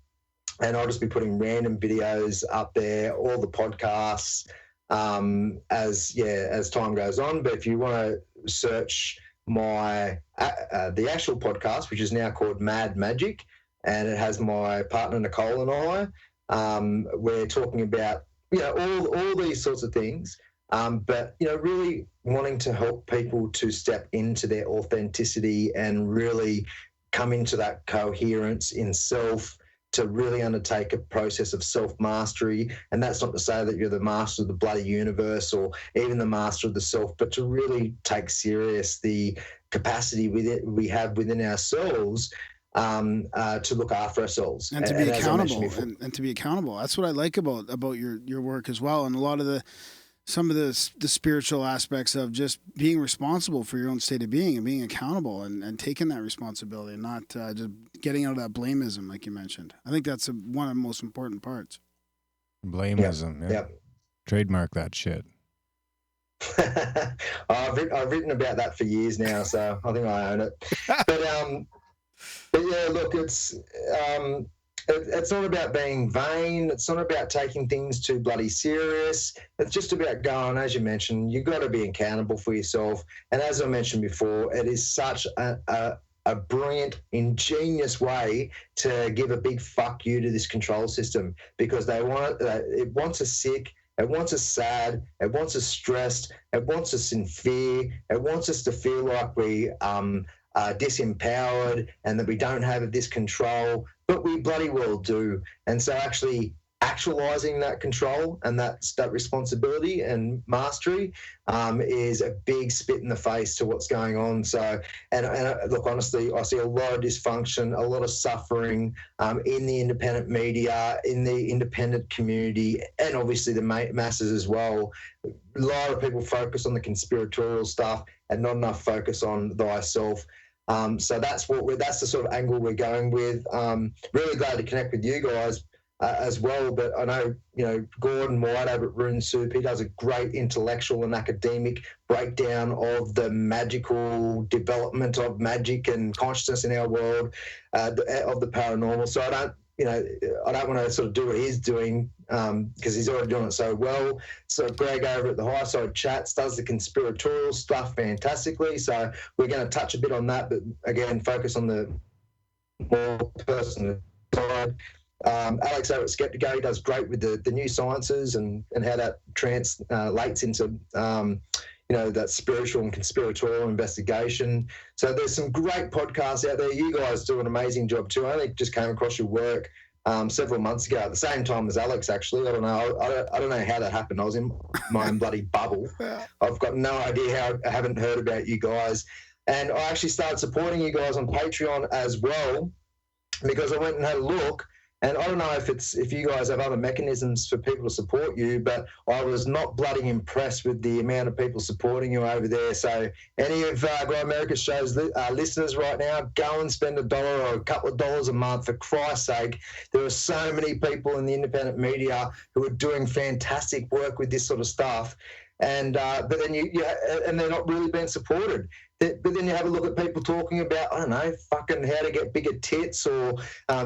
And I'll just be putting random videos up there, all the podcasts, as time goes on. But if you want to search my the actual podcast, which is now called Mad Magic, and it has my partner Nicole and I, we're talking about all these sorts of things, but really wanting to help people to step into their authenticity and really come into that coherence in self, to really undertake a process of self-mastery. And that's not to say that you're the master of the bloody universe or even the master of the self, but to really take serious the capacity we have within ourselves to look after ourselves. And to be accountable. And to be accountable. That's what I like about your work as well. And a lot of some of the spiritual aspects of just being responsible for your own state of being and being accountable and taking that responsibility and not just getting out of that blameism, like you mentioned. I think that's one of the most important parts. Blameism. Yep. Trademark that shit. I've written about that for years now, so I think I own it. But yeah, look, it's it's not about being vain. It's not about taking things too bloody serious. It's just about going, as you mentioned, you've got to be accountable for yourself. And as I mentioned before, it is such a brilliant, ingenious way to give a big fuck you to this control system, because it wants us sick. It wants us sad. It wants us stressed. It wants us in fear. It wants us to feel like we are disempowered and that we don't have this control, but we bloody well do. And so actually actualizing that control and that responsibility and mastery is a big spit in the face to what's going on. So, and look, honestly, I see a lot of dysfunction, a lot of suffering in the independent media, in the independent community, and obviously the masses as well. A lot of people focus on the conspiratorial stuff and not enough focus on thyself. So that's the sort of angle we're going with. Really glad to connect with you guys as well. But I know, Gordon White over at Rune Soup, he does a great intellectual and academic breakdown of the magical development of magic and consciousness in our world, of the paranormal. So I don't want to sort of do what he's doing because he's already doing it so well. So Greg over at the High Side Chats does the conspiratorial stuff fantastically. So we're going to touch a bit on that, but again, focus on the more personal side. Alex over at Skeptico, he does great with the new sciences and how that translates into that spiritual and conspiratorial investigation. So there's some great podcasts out there. You guys do an amazing job too. I only just came across your work several months ago at the same time as Alex, actually. I don't know how that happened. I was in my own bloody bubble. I've got no idea how I haven't heard about you guys. And I actually started supporting you guys on Patreon as well, because I went and had a look. And I don't know if you guys have other mechanisms for people to support you, but I was not bloody impressed with the amount of people supporting you over there. So any of Grimerica show's listeners right now, go and spend $1 or a couple of dollars a month. For Christ's sake, there are so many people in the independent media who are doing fantastic work with this sort of stuff. And but then and they're not really being supported. But then you have a look at people talking about, I don't know, fucking how to get bigger tits or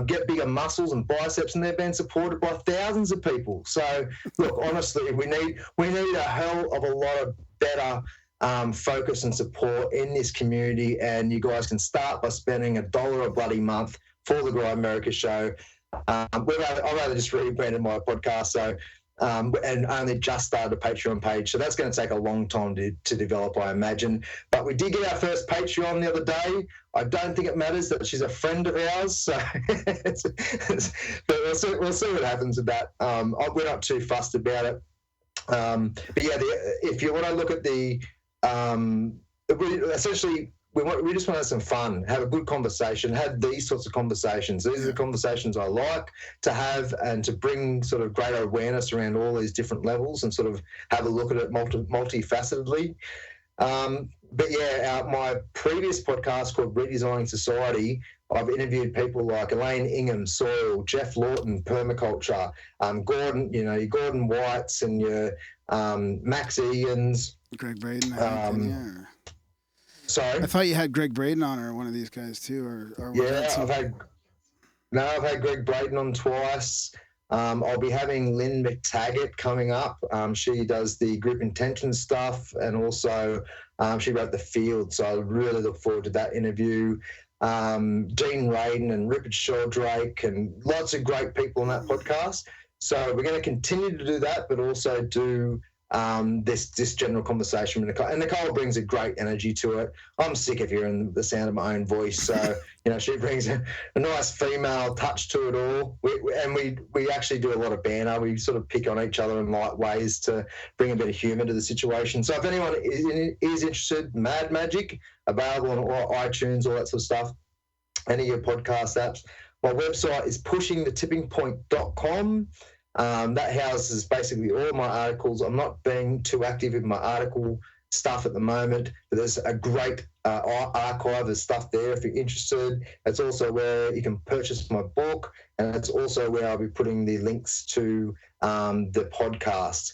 get bigger muscles and biceps, and they're being supported by thousands of people. So look, honestly, we need a hell of a lot of better focus and support in this community. And you guys can start by spending $1 a bloody month for the Grimerica show. I've only just rebranded my podcast, so. And only just started a Patreon page. So that's going to take a long time to develop, I imagine. But we did get our first Patreon the other day. I don't think it matters that she's a friend of ours. So but we'll see what happens with that. We're not too fussed about it. But yeah, if you want to look at essentially, we just want to have some fun, have a good conversation, have these sorts of conversations. These are the conversations I like to have, and to bring sort of greater awareness around all these different levels and sort of have a look at it multifacetedly. But yeah, my previous podcast called Redesigning Society, I've interviewed people like Elaine Ingham, Soil, Jeff Lawton, Permaculture, Gordon, your Gordon Whites and your Max Egan's. Greg Braden, yeah. Sorry? I thought you had Greg Braden on, or one of these guys too, or yeah, I've had Greg Braden on twice. I'll be having Lynn McTaggart coming up. She does the group intention stuff, and also she wrote The Field, so I really look forward to that interview. Dean Radin and Rupert Sheldrake, and lots of great people on that podcast. So we're going to continue to do that, but also do this general conversation with Nicole. And Nicole brings a great energy to it. I'm sick of hearing the sound of my own voice, so she brings a nice female touch to it all. We actually do a lot of banter. We sort of pick on each other in light ways to bring a bit of humour to the situation. So if anyone is interested, Mad Magic, available on iTunes, all that sort of stuff, any of your podcast apps. My website is pushingthetippingpoint.com. That houses basically all my articles. I'm not being too active in my article stuff at the moment, but there's a great archive of stuff there if you're interested. It's also where you can purchase my book, and it's also where I'll be putting the links to the podcast.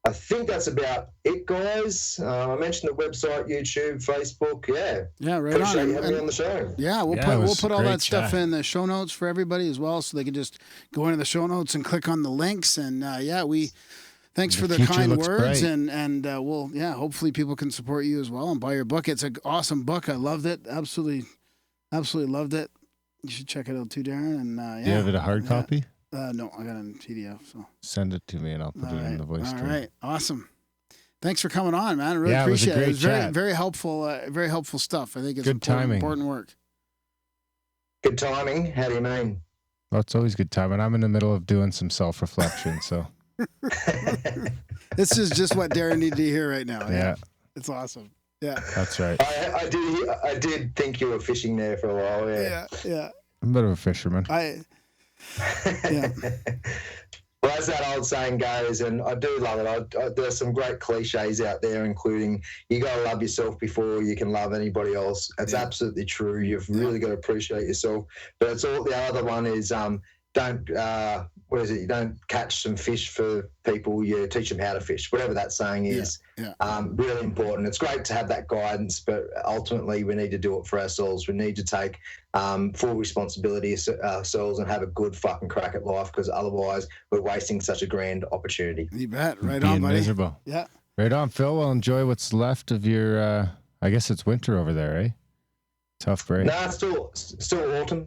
I think that's about it, guys. I mentioned the website, YouTube, Facebook. Yeah, right Appreciate on. you having me on the show. Yeah, we'll put all that stuff in the show notes for everybody as well, so they can just go into the show notes and click on the links. And thanks for the kind words, and we'll hopefully people can support you as well and buy your book. It's an awesome book. I loved it. Absolutely loved it. You should check it out too, Darren. And do you have it a hard copy? No, I got it in PDF. So send it to me and I'll put it in the voice. All right, awesome. Thanks for coming on, man. I really appreciate it. It was very, very helpful. Very helpful stuff. I think it's good timing. Important work. Good timing. How do you mean? Well, it's always good timing. I'm in the middle of doing some self-reflection, so. This is just what Darren needed to hear right now. Yeah. It's awesome. Yeah. That's right. I did think you were fishing there for a while. Yeah. I'm a bit of a fisherman. Well, as that old saying goes, and I do love it. There's some great cliches out there, including you got to love yourself before you can love anybody else. It's absolutely true. You've really got to appreciate yourself. But it's all the other one is you don't catch some fish for people, you teach them how to fish. Whatever that saying is, really important. It's great to have that guidance, but ultimately we need to do it for ourselves. We need to take full responsibility ourselves and have a good fucking crack at life, because otherwise we're wasting such a grand opportunity. You bet. Right on, buddy. Miserable. Yeah. Right on, Phil. Well, enjoy what's left of your, I guess it's winter over there, eh? Tough break. No, it's still autumn.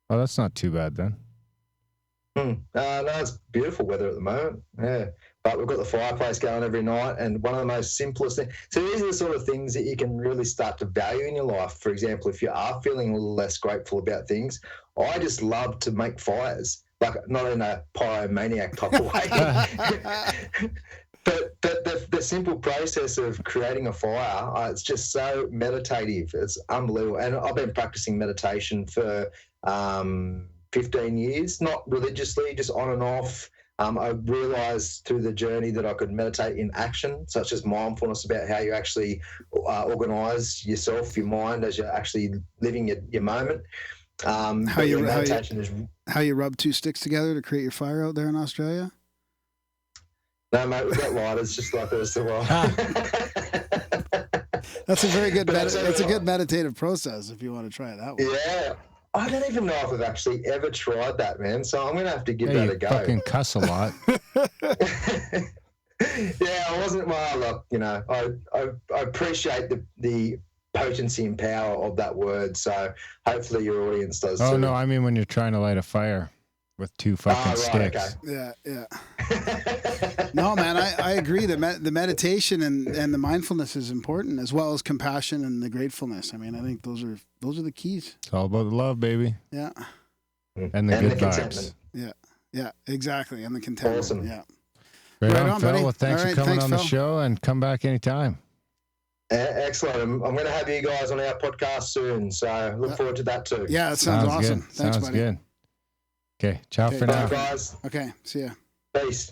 Oh, that's not too bad then. No, it's beautiful weather at the moment. Yeah, but we've got the fireplace going every night, and one of the most simplest things. So these are the sort of things that you can really start to value in your life. For example, if you are feeling a little less grateful about things, I just love to make fires, like not in a pyromaniac type of way. But the simple process of creating a fire, it's just so meditative. It's unbelievable. And I've been practicing meditation for 15 years, not religiously, just on and off. I realised through the journey that I could meditate in action, such as mindfulness, about how you actually organise yourself, your mind, as you're actually living your moment. How you rub two sticks together to create your fire out there in Australia? No, mate, we've got lighters just like the rest of the world. That's a very good that's a good meditative process if you want to try it that way. Yeah. I don't even know if I've actually ever tried that, man. So I'm going to have to give that a go. Fucking cuss a lot. Yeah, I wasn't. Well, look, I appreciate the potency and power of that word. So hopefully your audience does. Oh, too. no, I mean when you're trying to light a fire with two fucking sticks. Okay. Yeah. No, man, I agree. The meditation and the mindfulness is important, as well as compassion and the gratefulness. I mean, I think those are the keys. It's all about the love, baby. Yeah. And the good vibes. Yeah, exactly. And the contentment. Awesome. Yeah. Right on, Phil. buddy. Well, thanks for coming on the show, and come back anytime. Excellent. I'm going to have you guys on our podcast soon, so look forward to that too. Yeah, that sounds awesome. Good. Thanks, sounds buddy. Good. Okay, ciao for now. Bye, guys. Okay, see ya. Peace.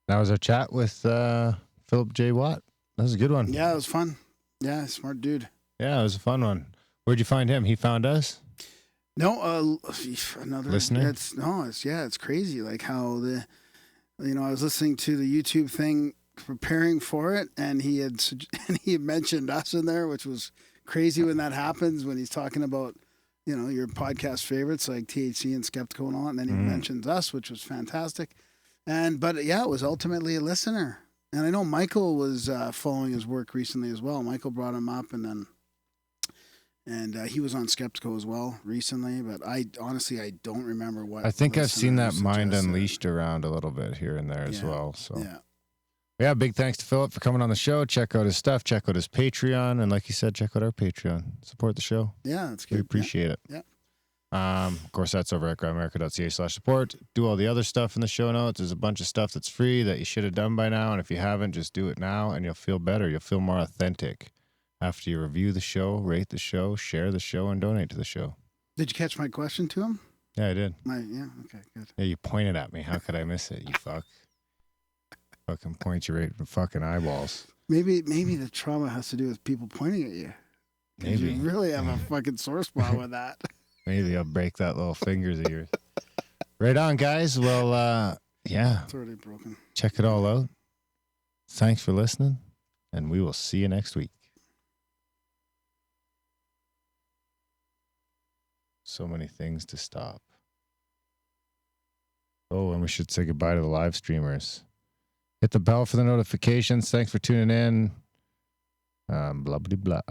That was our chat with Phillip J. Watt. That was a good one. Yeah, it was fun. Yeah, smart dude. Yeah, it was a fun one. Where'd you find him? He found us? No, another listener. It's crazy. Like how I was listening to the YouTube thing, preparing for it, and he had mentioned us in there, which was crazy when that happens, when he's talking about your podcast favorites like THC and Skeptical and all, and then he mentions us, which was fantastic. But it was ultimately a listener. And I know Michael was following his work recently as well. Michael brought him up, and he was on Skeptical as well recently. But I don't remember what. I think I've seen that Mind Unleashed around a little bit here and there as well. So yeah, big thanks to Phillip for coming on the show. Check out his stuff. Check out his Patreon, and like he said, check out our Patreon. Support the show. Yeah, that's good. We appreciate it. Yeah. Of course, that's over at grimerica.ca/support. Do all the other stuff in the show notes. There's a bunch of stuff that's free that you should have done by now. And if you haven't, just do it now and you'll feel better. You'll feel more authentic after you review the show, rate the show, share the show, and donate to the show. Did you catch my question to him? Yeah, I did. Okay, good. Yeah, you pointed at me. How could I miss it, you fuck? Fucking point you right in the fucking eyeballs. Maybe the trauma has to do with people pointing at you. Maybe. You really have a fucking sore spot with that. Maybe I'll break that little fingers of yours. Right on, guys. Well, Yeah. It's already broken. Check it all out. Thanks for listening, and we will see you next week. So many things to stop. Oh, and we should say goodbye to the live streamers. Hit the bell for the notifications. Thanks for tuning in. Blah, blah, blah.